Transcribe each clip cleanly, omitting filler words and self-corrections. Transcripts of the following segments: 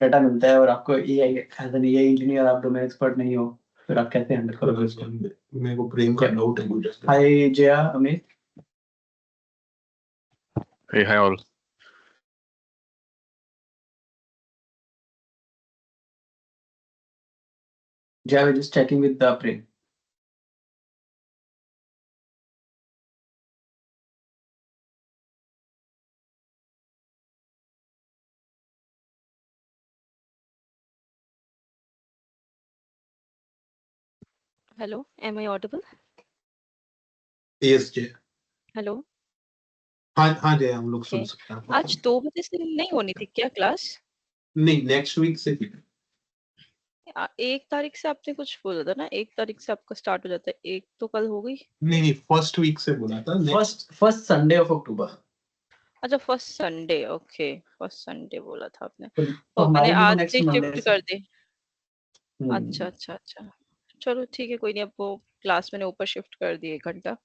Data मिलता है और आपको AI as an AI engineer आप डोमेन एक्सपर्ट नहीं हो, फिर आप कैसे हैंडल करोगे उसको? मेरे को प्रेम का डाउट है मुझे। Hi Jaya, Amit. Hey, hi all. Jaya, we're just checking with the prem. Hello, am I audible? Yes जय। Hello. हाँ हाँ जय, हम लोग सुन Okay. सकते हैं। आज 2 बजे से नहीं होनी थी क्या क्लास? नहीं, नेक्स्ट वीक से भी। 1 तारीख से आपने कुछ बोला था ना, 1 तारीख से आपका स्टार्ट हो जाता है, 1 तो कल हो गई। नहीं, फर्स्ट वीक से बोला था। First Sunday of October. अच्छा, first Sunday, okay, first Sunday बोला था आपने। तो तो मैंने हमारे लिए आज नेक्स्ट से मंडे शिफ्ट से। कर दी। अच्छा अच्छा अच्छा, चलो ठीक है, कोई नहीं। अब वो क्लास मैंने ऊपर शिफ्ट कर दी 1 घंटा।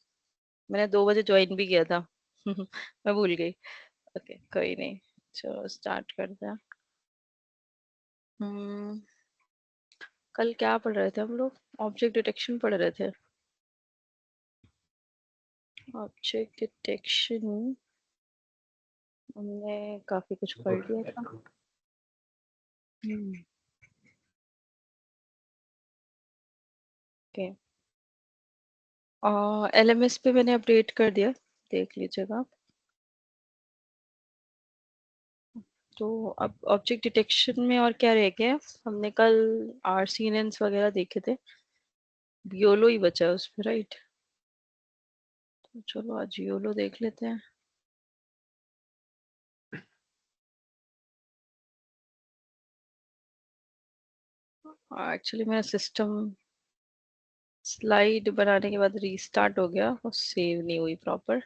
मैंने 2 बजे ज्वाइन भी किया था। मैं भूल गई। ओके, कोई नहीं, चलो स्टार्ट करते हैं। हम्म, कल क्या पढ़ रहे थे हम लोग? ऑब्जेक्ट डिटेक्शन पढ़ रहे थे। ऑब्जेक्ट डिटेक्शन हमने काफी कुछ पढ़ लिया था। ओके, एलएमएस पे मैंने अपडेट कर दिया, देख लीजिएगा आप। तो अब ऑब्जेक्ट डिटेक्शन में और क्या रह गया? हमने कल आरसीएनएन्स वगैरह देखे थे, योलो ही बचा है उसमें, राइट? तो चलो आज योलो देख लेते हैं। एक्चुअली मेरा सिस्टम स्लाइड बनाने के बाद रीस्टार्ट हो गया, वो सेव नहीं हुई प्रॉपर।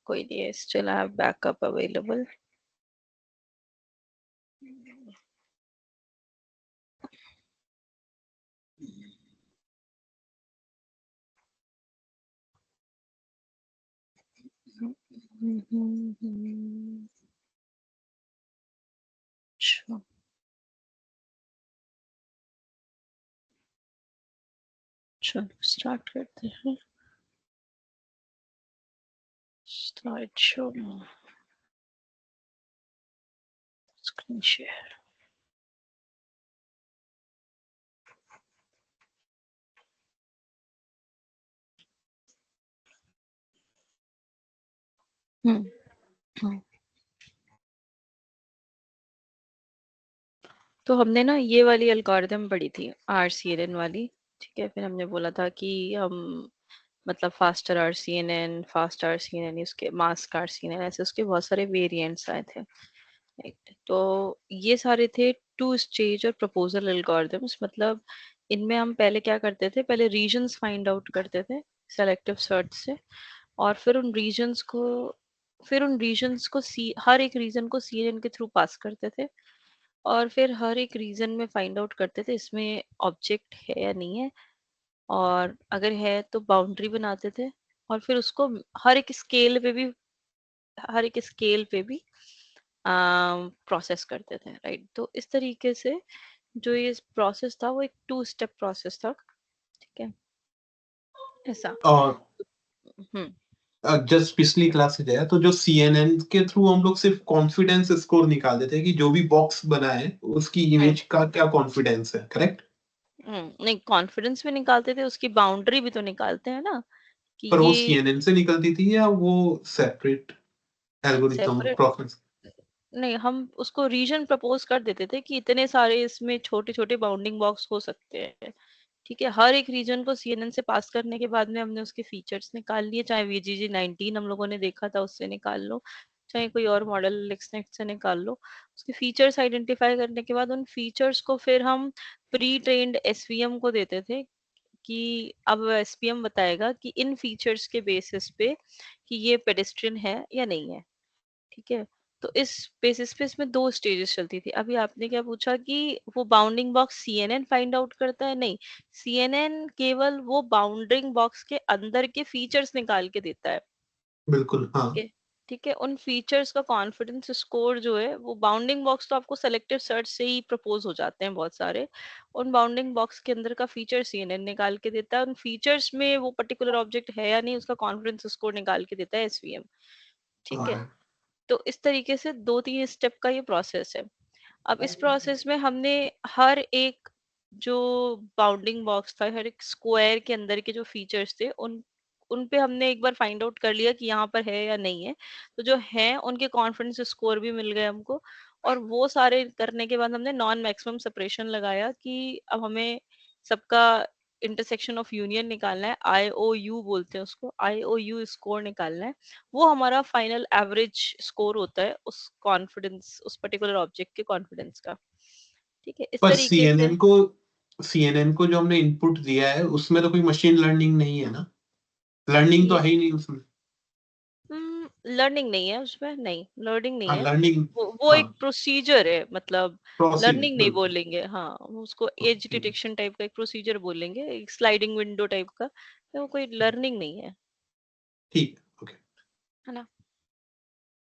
कोई नहीं है, still I have backup available. अच्छा, चलो स्टार्ट करते हैं। Slide show, screen share. तो हमने ना ये वाली एल्गोरिथम पढ़ी थी, आरसीएनएन वाली। ठीक है, फिर हमने बोला था कि हम मतलब फास्टर आरसीएनएन, फास्ट आरसीएनएन, उसके मास्क आरसीएनएन, ऐसे उसके बहुत सारे वेरिएंट्स आए थे। राइट, तो ये सारे थे 2 स्टेज और प्रपोजल एल्गोरिथम्स। मतलब इनमें हम पहले क्या करते थे, पहले रीजन्स फाइंड आउट करते थे सेलेक्टिव सर्च से, और फिर उन रीजन्स को हर एक रीजन को सीएनएन के थ्रू पास करते थे, और फिर हर एक रीजन में फाइंड आउट करते थे इसमें ऑब्जेक्ट है या नहीं है, और अगर है तो बाउंड्री बनाते थे, और फिर उसको हर एक स्केल पे भी हर एक स्केल पे भी प्रोसेस करते थे। राइट, तो इस तरीके से जो ये प्रोसेस था वो एक 2 स्टेप प्रोसेस था। ठीक है, ऐसा। और हम्म जस्ट पिछली क्लास से जाया तो जो सीएनएन के थ्रू हम लोग सिर्फ कॉन्फिडेंस स्कोर निकाल देते हैं कि जो भी बॉक्स बना है उसकी इमेज का क्या कॉन्फिडेंस है, करेक्ट? नहीं, कॉन्फिडेंस भी निकालते थे, उसकी बाउंड्री भी तो निकालते हैं ना, कि पर वो ये सीएनएन से निकलती थी या वो सेपरेट एल्गोरिथम सेपरेट। प्रोसेस? नहीं, हम उसको रीजन प्रपोज कर देते थे कि इतने सारे इसमें छोटे छोटे बाउंडिंग बॉक्स हो सकते हैं। ठीक है, हर एक रीजन को सीएनएन से पास करने के बाद में हमने उसके फीचर्स निकाल लिए, चाहे वीजीजी 19 हम लोगों ने देखा था उससे निकाल लो, चाहे कोई और मॉडल लिक्सनेक्ट से निकाल लो। उसके फीचर्स आइडेंटिफाई करने के बाद उन फीचर्स को फिर हम प्री ट्रेन्ड एसवीएम को देते थे, कि अब एसवीएम बताएगा कि इन फीचर्स के बेसिस पे कि ये पेडेस्ट्रियन है या नहीं है। ठीक है, तो इस बेसिस पे इसमें 2 स्टेजेस चलती थी। अभी आपने क्या पूछा कि वो bounding box CNN find out करता है? नहीं, सीएनएन केवल वो बाउंडिंग बॉक्स के अंदर के फीचर्स निकाल के देता है। बिल्कुल, हाँ। ठीक है, ठीक है, उन फीचर्स का कॉन्फिडेंस स्कोर जो है वो बाउंडिंग बॉक्स तो आपको सेलेक्टिव सर्च से ही प्रपोज हो जाते हैं बहुत सारे। उन बाउंडिंग बॉक्स के अंदर का फीचर सीएनएन निकाल के देता है, उन फीचर्स में वो पर्टिकुलर ऑब्जेक्ट है या नहीं उसका कॉन्फिडेंस स्कोर निकाल के देता है एसवीएम। ठीक है, हाँ, तो इस तरीके से 2-3 स्टेप का ये प्रोसेस है। अब इस प्रोसेस में हमने हर एक जो बाउंडिंग बॉक्स था, हर एक स्क्वायर के अंदर के जो फीचर्स थे उन पे हमने एक बार फाइंड आउट कर लिया कि यहाँ पर है या नहीं है। तो जो हैं उनके कॉन्फिडेंस स्कोर भी मिल गए हमको, और वो सारे करने के बाद हमने नॉन मैक्सिमम सेपरेशन लगाया कि अब हमें सबका इंटरसेक्शन ऑफ यूनियन निकालना है, आईओयू बोलते हैं उसको, आईओयू स्कोर निकालना है। वो हमारा फाइनल एवरेज स्कोर होता है उस कॉन्फिडेंस, उस पर्टिकुलर ऑब्जेक्ट के कॉन्फिडेंस का। ठीक है, इस पर तरीके से। सीएनएन को जो हमने इनपुट दिया है उसमें तो कोई मशीन लर्निंग नहीं है ना, लर्निंग तो ये है ही नहीं उसमें। लर्निंग नहीं है उसमें, नहीं लर्निंग नहीं हाँ, है। लर्निंग। वो हाँ, एक प्रोसीजर है, मतलब प्रोसीजर लर्निंग नहीं बिल्कुल। बोलेंगे, हाँ उसको एज ओके, डिटेक्शन टाइप का एक प्रोसीजर बोलेंगे, एक स्लाइडिंग विंडो टाइप का, तो वो कोई लर्निंग नहीं है। ठीक है, ओके। है ना?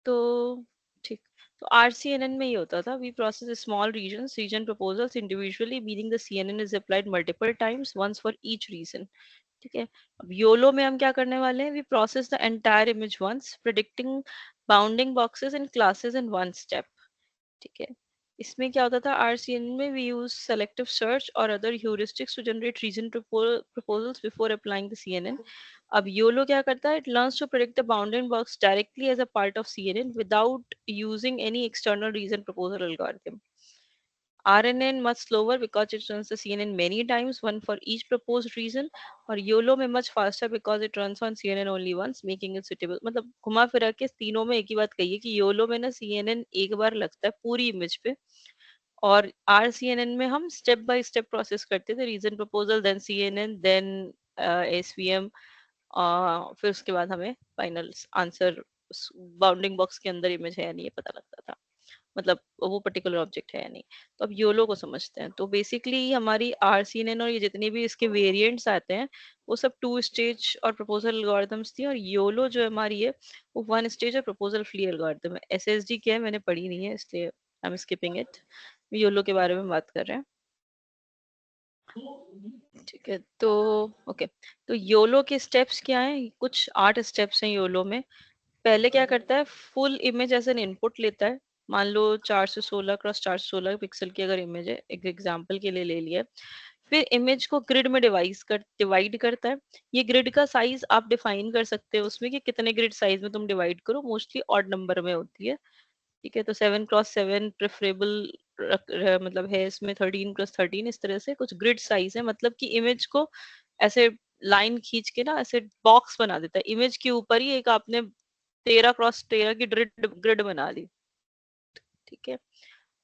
तो ठीक, तो आरसीएनएन में ये होता था, we process small region proposals individually, meaning the CNN is applied multiple times once for each region. ठीक है, अब योलो में हम क्या करने वाले हैं, we process the entire image once, predicting bounding boxes and classes in one step. ठीक है, इसमें क्या होता था, आरसीएन में वी यूज सेलेक्टिव सर्च और other heuristics to generate region proposals before applying the CNN. अब योलो क्या करता है, it learns to predict the bounding box directly as a part of CNN without using any external region proposal algorithm. RNN much slower because it runs the CNN many times, one for each proposed reason, और YOLO में much faster because it runs on CNN only once, making it suitable। मतलब घुमा फिरा के तीनों में एक ही बात कही है कि YOLO में ना CNN एक बार लगता है पूरी इमेज पे, और RCNN में हम स्टेप बाय स्टेप प्रोसेस करते थे, region proposal then CNN then SVM, फिर उसके बाद हमें फाइनल आंसर बाउंडिंग बॉक्स के अंदर इमेज है या नहीं ये पता लगता था, मतलब वो पर्टिकुलर ऑब्जेक्ट है या नहीं। तो अब योलो को समझते हैं, तो बेसिकली हमारी आरसीएनएन और ये जितने भी इसके वेरिएंट्स आते हैं वो सब 2 स्टेज और प्रपोजल एल्गोरिथम्स थी, और योलो जो हमारी है वो 1 स्टेज और प्रपोजल फ्री एल्गोरिथम है। एसएसडी क्या है मैंने पढ़ी नहीं है, इसलिए I am skipping it, YOLO के बारे में बात कर रहे हैं। ठीक है, तो ओके, तो योलो के स्टेप्स क्या हैं, कुछ 8 स्टेप्स हैं योलो में। पहले क्या करता है, full image as an input लेता है, मान लो 416 क्रॉस 416 पिक्सल की अगर इमेज है, एक एग्जांपल के लिए ले लिया, फिर इमेज को ग्रिड में डिवाइड करता है। ये ग्रिड का साइज आप डिफाइन कर सकते हो उसमें कि कितने ग्रिड साइज में तुम डिवाइड करो, मोस्टली ऑड नंबर में होती है। ठीक है, तो 7 क्रॉस 7 प्रेफरेबल मतलब है इसमें, 13 क्रॉस 13, इस तरह से कुछ ग्रिड साइज है, मतलब कि इमेज को ऐसे लाइन खींच के ना ऐसे बॉक्स बना देता है, इमेज के ऊपर ही एक आपने 13 क्रॉस 13 की ग्रिड ग्रिड बना ली। ठीक है,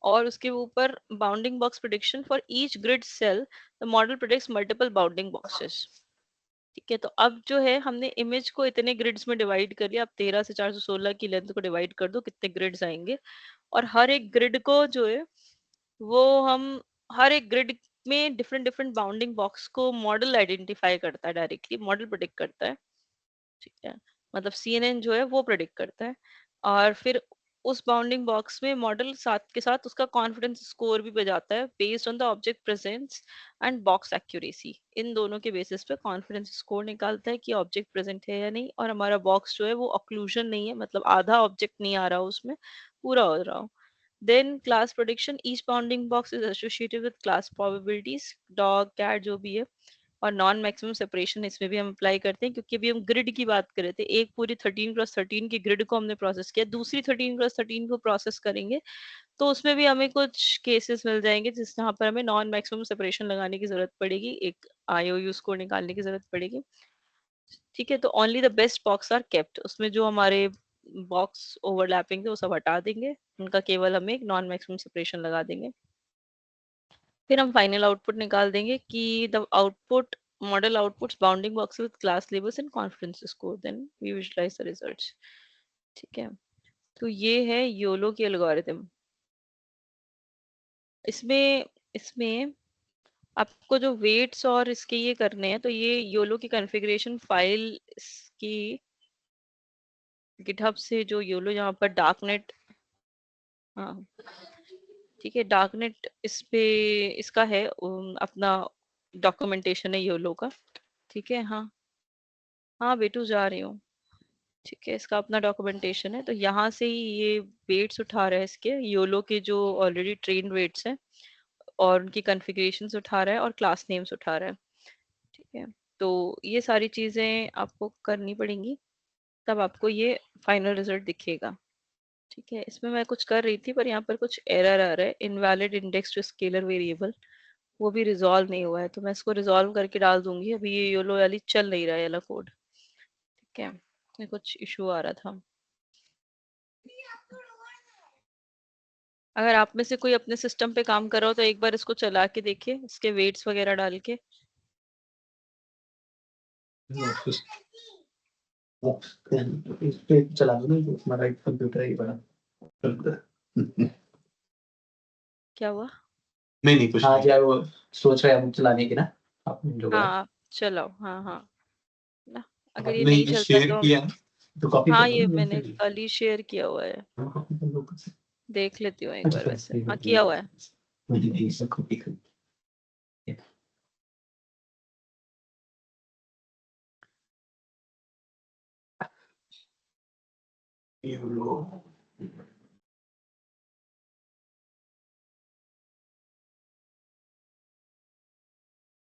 और उसके ऊपर bounding box prediction for each grid cell, the model predicts multiple bounding boxes. ठीक है, तो अब जो है हमने इमेज को इतने ग्रिड्स में डिवाइड कर लिया, अब 13 से 416 की लेंथ को डिवाइड कर दो कितने ग्रिड्स आएंगे, और हर एक ग्रिड को जो है वो हम हर एक ग्रिड में डिफरेंट डिफरेंट बाउंडिंग बॉक्स को मॉडल आइडेंटिफाई करता है, डायरेक्टली मॉडल प्रिडिक्ट करता है। ठीक है, मतलब सीएनएन जो है वो प्रेडिक्ट करता है, और फिर उस बाउंडिंग बॉक्स में मॉडल साथ के साथ उसका कॉन्फिडेंस स्कोर भी बजाता है based on the object presence and box accuracy. इन दोनों के बेसिस पे कॉन्फिडेंस स्कोर निकालता है कि ऑब्जेक्ट प्रेजेंट है या नहीं, और हमारा बॉक्स जो है वो ऑक्लूजन नहीं है, मतलब आधा ऑब्जेक्ट नहीं आ रहा हो उसमें, पूरा हो रहा हो। Then class prediction, each bounding box is associated with class probabilities, dog cat जो भी है, और नॉन मैक्सिमम सेपरेशन इसमें भी हम अप्लाई करते हैं, क्योंकि अभी हम ग्रिड की बात कर रहे थे, एक पूरी 13 क्रॉस 13 की ग्रिड को हमने प्रोसेस किया, दूसरी 13 क्रॉस 13 को प्रोसेस करेंगे, तो उसमें भी हमें कुछ केसेस मिल जाएंगे जिस जहाँ पर हमें नॉन मैक्सिमम सेपरेशन लगाने की जरूरत पड़ेगी, एक आईओयू स्कोर निकालने की जरूरत पड़ेगी। ठीक है, तो only the best box are kept, उसमें जो हमारे बॉक्स ओवरलैपिंग थे वो सब हटा देंगे, उनका केवल हम एक नॉन मैक्सिमम सेपरेशन लगा देंगे। फिर हम फाइनल आउटपुट निकाल देंगे कि the output model outputs bounding box with class labels and confidence score, then we visualize the results. ठीक है, तो ये है योलो की एल्गोरिथम। इसमें इसमें आपको जो वेट्स और इसके ये करने हैं, तो ये योलो की कॉन्फ़िगरेशन फाइल की गिटहब से जो योलो यहाँ पर डार्कनेट, हाँ ठीक है, डार्कनेट इस पे इसका है अपना डॉक्यूमेंटेशन है योलो का। ठीक है, हाँ हाँ बेटू जा रही हूँ। ठीक है, इसका अपना डॉक्यूमेंटेशन है, तो यहाँ से ही ये वेट्स उठा रहा है, इसके योलो के जो ऑलरेडी ट्रेन वेट्स हैं और उनकी कॉन्फ़िगरेशंस उठा रहा है और क्लास नेम्स उठा रहा है। ठीक है, तो ये सारी चीज़ें आपको करनी पड़ेंगी, तब आपको ये फाइनल रिजल्ट दिखेगा। ठीक है, इसमें मैं कुछ कर रही थी पर यहाँ पर कुछ एरर आ रहा है, invalid index to scalar variable, वो भी रिजॉल्व नहीं हुआ है, तो मैं इसको रिजॉल्व करके डाल दूंगी। अभी ये योलो वाली चल नहीं रहा है वाला कोड। ठीक है, इसमें कुछ इशू आ रहा था। अगर आप में से कोई अपने सिस्टम पे काम कर रहा हो तो एक बार इसको चला के देखिए, इसके वेट्स वगैरह डाल के। इस पे चला दो ना, तो हमारा एक कंप्यूटर है ये बड़ा। क्या हुआ? नहीं कुछ हाँ नहीं। जी, वो सोच रहे हैं हम चलाने की ना, आपने जो हाँ बोला। आप चलाओ, हाँ हाँ ना, अगर ये आपने नहीं ये चलता शेयर तो किया है? तो कॉपी कर हाँ दो ये ना मैंने फिर। कल ही शेयर किया हुआ है, हाँ, कॉपी कर दो। देख लेती हूँ एक अच्छा बार। सर, वैसे ठीक हाँ है, किया हुआ है। मुझे नहीं सब कॉपी कर। ये लो।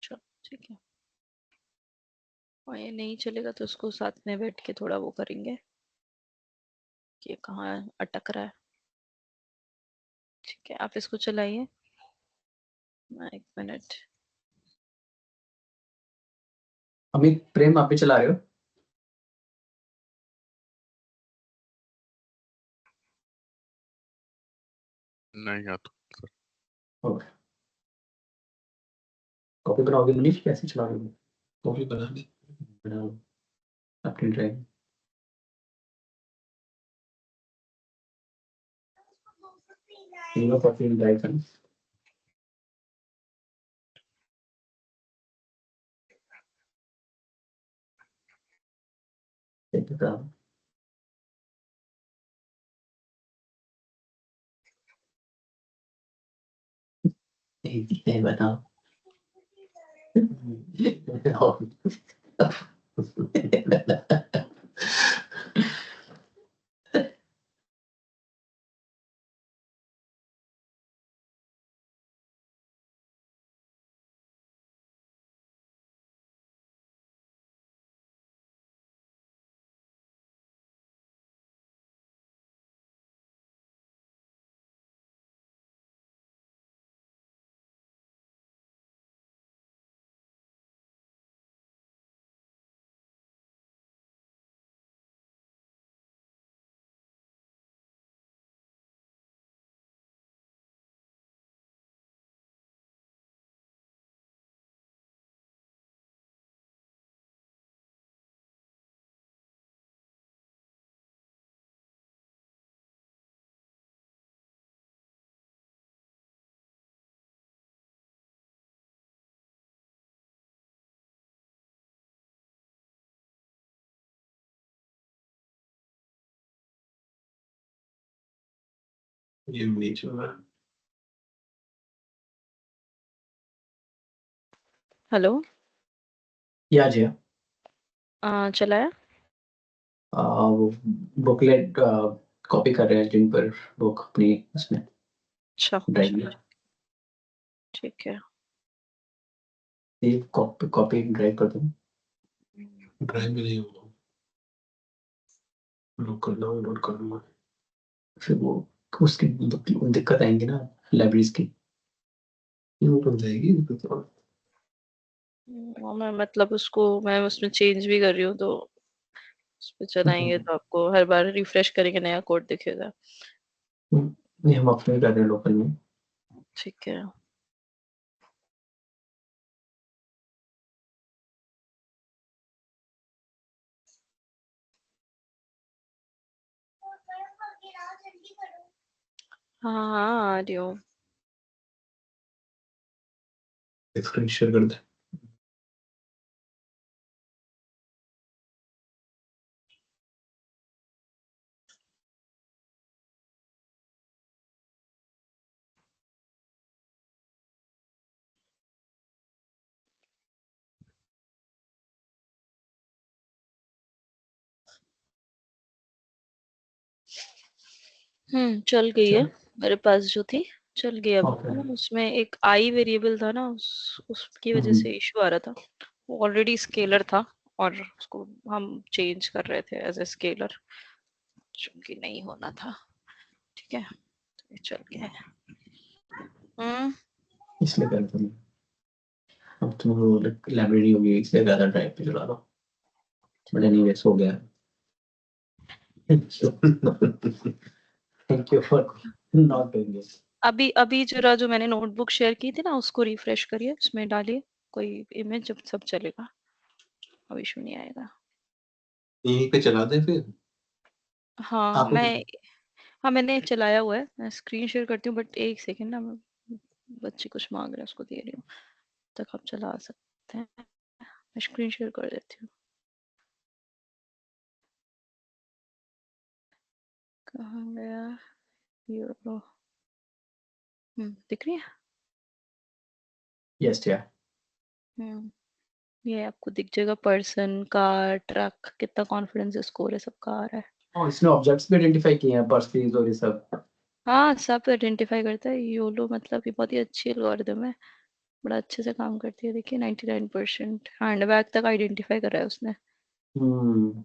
अच्छा ठीक है, और ये नहीं चलेगा तो उसको साथ में बैठ के थोड़ा वो करेंगे कि ये कहाँ अटक रहा है। ठीक है, आप इसको चलाइए। एक मिनट। अमित प्रेम आप भी चला रहे हो? नहीं आता। ओके। कॉपी बनाओगे मनीष, कैसे चला रहे हो? कॉपी बना ली। बनाओ अपनी ड्राइव। कॉपी ड्राइव करना। एक किताब। एक बताओ। ये नीचे में हेलो, या जी चलाया। वो बुकलेट कॉपी कर रहे हैं जिन पर बुक अपनी उसमें अच्छा ड्राइव में। ठीक है। ये कॉपी कॉपी ड्राइव कर दूँ? ड्राइव में नहीं होगा। लोड करना हो, लोड करना। फिर वो उसकी दिक्कत आएंगी ना लाइब्रेरीज की। ये ओपन जाएगी तो। मैं मतलब उसको मैं उसमें चेंज भी कर रही हूँ, तो उस पे चलाएंगे तो आपको हर बार रिफ्रेश करेंगे नया कोड दिखेगा। नहीं, हम अपने कर रहे हैं लोकल में। ठीक है, हाँ हाँ आ रही हूँ। स्क्रीन शेयर कर दे। चल गई है। चल मेरे पास जो थी चल गई अब। ओके उसमें एक आई वेरिएबल था ना, उसकी वजह से इशू आ रहा था। वो ऑलरेडी स्केलर था और उसको हम चेंज कर रहे थे एज ए स्केलर, जो कि नहीं होना था। ठीक है, तो ये चल गया है। इसलिए कर तुम अब तुम लाइब्रेरी होगी इसलिए ज्यादा ड्राइव पे चला दो, बट एनीवे सो गया। Thank you for not doing this. अभी अभी जरा जो मैंने नोटबुक शेयर की थी ना, उसको रिफ्रेश करिए, उसमें डालिए कोई इमेज, जब सब चलेगा, अब इशू नहीं आएगा। यहीं पे चला दे फिर। हाँ आपको मैंने चलाया हुआ है, मैं स्क्रीन शेयर करती हूँ, बट एक सेकेंड ना, मैं बच्चे कुछ मांग रहे हैं उसको दे रही हूँ, तक आप चला सकते हैं। मैं स्क्रीन शेयर कर देती हूँ। कहाँ गया ये लो। दिख रही है। यस या हम्म ये आपको दिख जाएगा, पर्सन, कार, ट्रक, कितना कॉन्फिडेंस स्कोर है, सबका आ रहा है। और इसने ऑब्जेक्ट्स भी आइडेंटिफाई किए हैं, पर्सीज और ये सब। हाँ, सब आइडेंटिफाई करता है योलो, मतलब ये बहुत ही अच्छी एल्गोरिदम है, बड़ा अच्छे से काम करती है। देखिए 99% हैंडबैग तक आइडेंटिफाई कर रहा है उसने। हम्म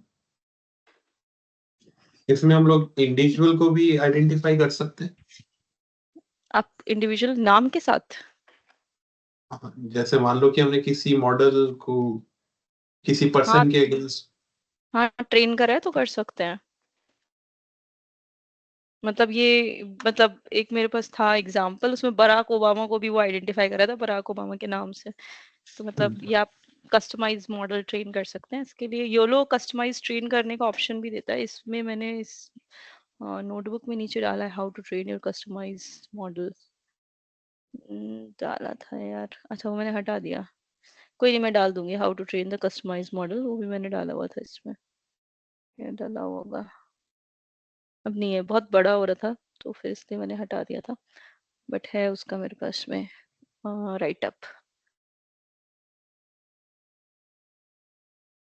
इसमें हम लोग इंडिविजुअल को भी आइडेंटिफाई कर सकते हैं। आप इंडिविजुअल नाम के साथ। हाँ, जैसे मान लो कि हमने किसी मॉडल को किसी हाँ पर्सन के अगेंस्ट। हाँ, ट्रेन करा है तो कर सकते हैं। मतलब ये, मतलब एक मेरे पास था एग्जाम्पल, उसमें बराक ओबामा को भी वो आइडेंटिफाई करा था बराक ओबामा के नाम से। तो मतलब ये आप कस्टमाइज मॉडल ट्रेन कर सकते हैं। इसके लिए योलो कस्टमाइज ट्रेन करने का ऑप्शन भी देता है। इसमें मैंने इस नोटबुक में नीचे डाला है, how to train your customize model, डाला था यार। अच्छा, वो मैंने हटा दिया। कोई नहीं, मैं डाल दूंगी how to train the customize model, वो भी मैंने डाला हुआ था इसमें। ये डाला हुआ होगा, अब नहीं है, बहुत बड़ा हो रहा था तो फिर इसलिए मैंने हटा दिया था, बट है उसका मेरे पास में right up.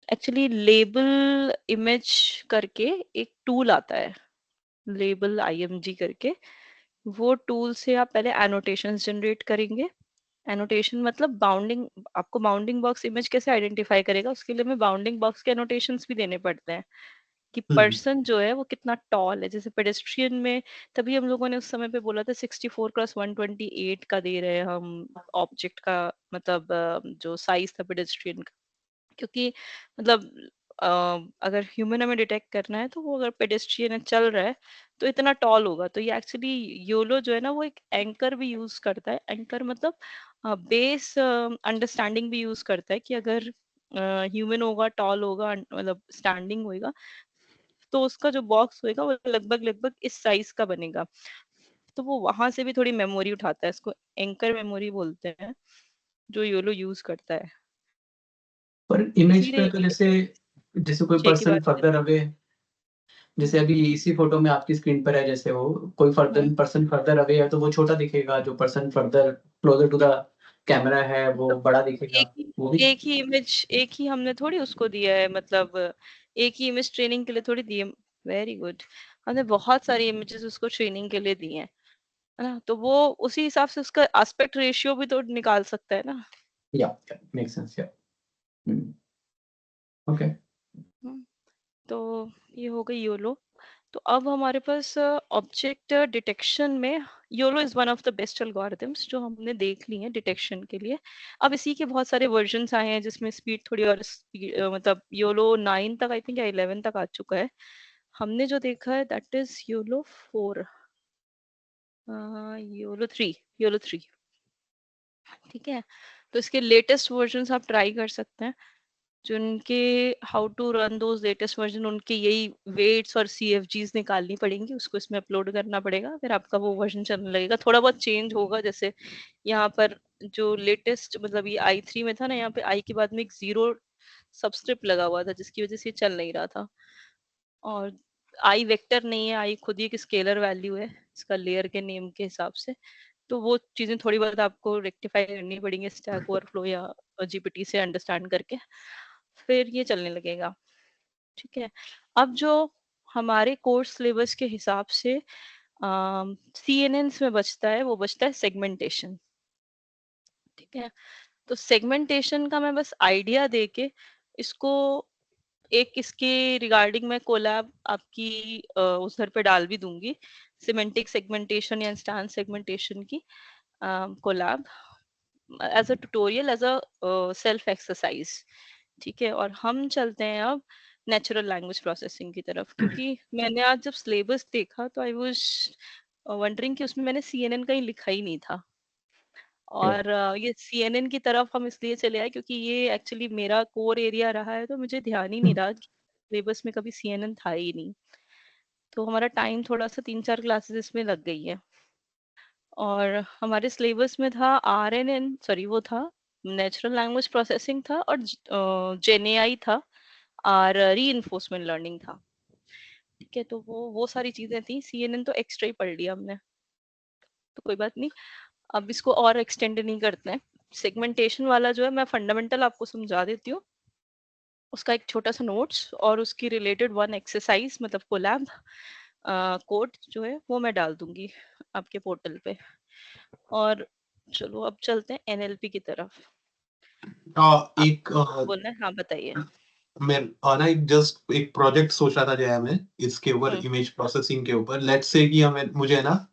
Actually label image करके एक टूल आता है, लेबल IMG करके। वो टूल से आप पहले एनोटेशंस जनरेट करेंगे। एनोटेशन मतलब बाउंडिंग, आपको बाउंडिंग बॉक्स इमेज कैसे आइडेंटिफाई करेगा, उसके लिए हमें बाउंडिंग बॉक्स के एनोटेशंस भी देने पड़ते हैं कि पर्सन जो है वो कितना टॉल है। जैसे पेडेस्ट्रियन में, तभी हम लोगों ने उस समय पे बोला था 64x128 का दे रहे हैं हम ऑब्जेक्ट का, मतलब जो साइज था पेडेस्ट्रियन का। क्योंकि मतलब अ, अगर ह्यूमन हमें डिटेक्ट करना है तो वो अगर पेडेस्ट्रियन है, चल रहा है, तो इतना टॉल होगा। तो ये एक्चुअली योलो जो है ना, वो एक एंकर भी यूज करता है। एंकर मतलब बेस अंडरस्टैंडिंग भी यूज करता है कि अगर ह्यूमन होगा, टॉल होगा, मतलब स्टैंडिंग होएगा, तो उसका जो बॉक्स होएगा वो लगभग लगभग इस साइज का बनेगा। तो वो वहां से भी थोड़ी मेमोरी उठाता है, इसको एंकर मेमोरी बोलते हैं, जो योलो यूज करता है। पर इमेज पे इसीलिए तो जैसे जैसे कोई 6 की पर्सन बात है। फर्दर अवे, जैसे अभी इसी फोटो में आपकी स्क्रीन पर है, जैसे वो कोई hmm, further person further away है तो वो छोटा दिखेगा, जो person further closer to the camera है वो तो बड़ा दिखेगा। एक ही वो भी एक ही इमेज, एक ही हमने थोड़ी उसको दिया है, मतलब एक ही इमेज ट्रेनिंग के लिए थोड़ी दी है। Very good. हमने बहुत सारी इमेजेस उसको ट्रेनिंग के लिए दी हैं, है ना, तो वो उसी हिसाब से उसका एस्पेक्ट रेशियो भी तो निकाल सकता है ना। या मेक सेंस या ओके। हम्म, तो ये हो गई योलो। तो अब हमारे पास ऑब्जेक्ट डिटेक्शन में YOLO is one of the best algorithms जो हमने देख ली है डिटेक्शन के लिए। अब इसी के बहुत सारे वर्जन्स आए हैं जिसमें स्पीड थोड़ी और स्पीड, मतलब योलो 9 तक आई थिंक या 11 तक आ चुका है। हमने जो देखा है दैट इज योलो 4, योलो 3। ठीक है, तो इसके लेटेस्ट वर्जन्स आप ट्राई कर सकते हैं। जिनके how to run those latest version, उनके यही वेट्स और CFGs निकालनी पड़ेंगी, उसको इसमें अपलोड करना पड़ेगा, फिर आपका वो वर्जन चलने लगेगा। थोड़ा बहुत चेंज होगा, जैसे यहाँ पर जो लेटेस्ट, मतलब ये i3 में था ना, यहाँ पे आई के बाद में एक 0 सबस्क्रिप्ट लगा हुआ था जिसकी वजह से ये चल नहीं रहा था। और आई वेक्टर नहीं है, आई खुद ही एक स्केलर वैल्यू है इसका लेयर के नेम के हिसाब से। तो वो चीजें थोड़ी बहुत आपको रेक्टिफाई करनी पड़ेंगी स्टैक ओवरफ्लो या GPT से अंडरस्टैंड करके, फिर ये चलने लगेगा। ठीक है, अब जो हमारे कोर्स सिलेबस के हिसाब से सीएनएन्स में बचता है, वो बचता है सेगमेंटेशन। ठीक है, तो सेगमेंटेशन का मैं बस आइडिया देके इसको एक इसके रिगार्डिंग मैं कोलैब आपकी उधर पे डाल भी दूंगी, सिमेंटिक सेगमेंटेशन या इंस्टेंस सेगमेंटेशन की Colab as a tutorial, as a self exercise. ठीक है, और हम चलते हैं अब नेचुरल लैंग्वेज प्रोसेसिंग की तरफ, क्योंकि मैंने आज जब सिलेबस देखा तो आई वाज वंडरिंग कि उसमें मैंने सीएनएन कहीं लिखा ही नहीं था। और ये सीएनएन की तरफ हम इसलिए चले आए क्योंकि ये एक्चुअली मेरा कोर एरिया रहा है, तो मुझे ध्यान ही नहीं रहा कि सिलेबस में कभी सीएनएन था ही नहीं। तो हमारा टाइम थोड़ा सा 3-4 क्लासेस इसमें लग गई है। और हमारे सिलेबस में था आरएनएन, सॉरी वो था नेचुरल लैंग्वेज प्रोसेसिंग था, और जेएनएआई था, और रीइंफोर्समेंट लर्निंग था। ठीक है, तो वो सारी चीजें थी। सीएनएन तो एक्स्ट्रा ही पढ़ लिया हमने, तो कोई बात नहीं, अब इसको और एक्सटेंड नहीं करते हैं। सेगमेंटेशन वाला जो है मैं फंडामेंटल आपको समझा देती हूँ, उसका एक छोटा सा नोट्स और उसकी रिलेटेड वन एक्सरसाइज मतलब कोलैब कोड जो है वो मैं डाल दूंगी आपके पोर्टल पे। और चलो अब चलते हैं एनएलपी की तरफ। एक बोलना है, हाँ बताइए। मैं ना एक जस्ट एक प्रोजेक्ट सोच रहा था जया मैं इसके ऊपर, हम्म इमेज प्रोसेसिंग के ऊपर। लेट्स से कि हमें मुझे ना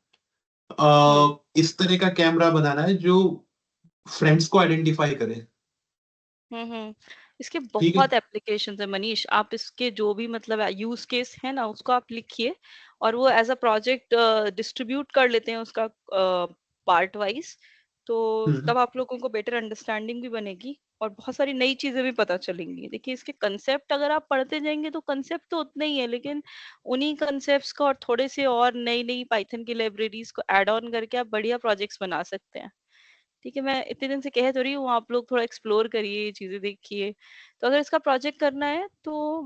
हम्म इस तरह का कैमरा बनाना है जो फ्रेंड्स को आइडेंटिफाई करे। हम्म। इसके ठीक है। बहुत एप्लीकेशंस है मनीष, आप इसके जो भी मतलब यूज केस है ना उसको आप लिखिए, और वो एज अ प्रोजेक्ट डिस्ट्रीब्यूट कर लेते हैं उसका पार्ट वाइज, तो हम्म। तब आप लोगों को बेटर अंडरस्टैंडिंग भी बनेगी और बहुत सारी नई चीजें भी पता चलेंगी। देखिए इसके कंसेप्ट अगर आप पढ़ते जाएंगे तो कंसेप्ट तो उतने ही है, लेकिन उन्हीं कंसेप्ट्स का और थोड़े से और नई नई पाइथन की लाइब्रेरीज को ऐड ऑन करके आप बढ़िया प्रोजेक्ट्स बना सकते हैं। ठीक है, मैं इतने दिन से कह तो रही हूँ, आप लोग थोड़ा एक्सप्लोर करिए, ये चीजें देखिए। तो अगर इसका प्रोजेक्ट करना है तो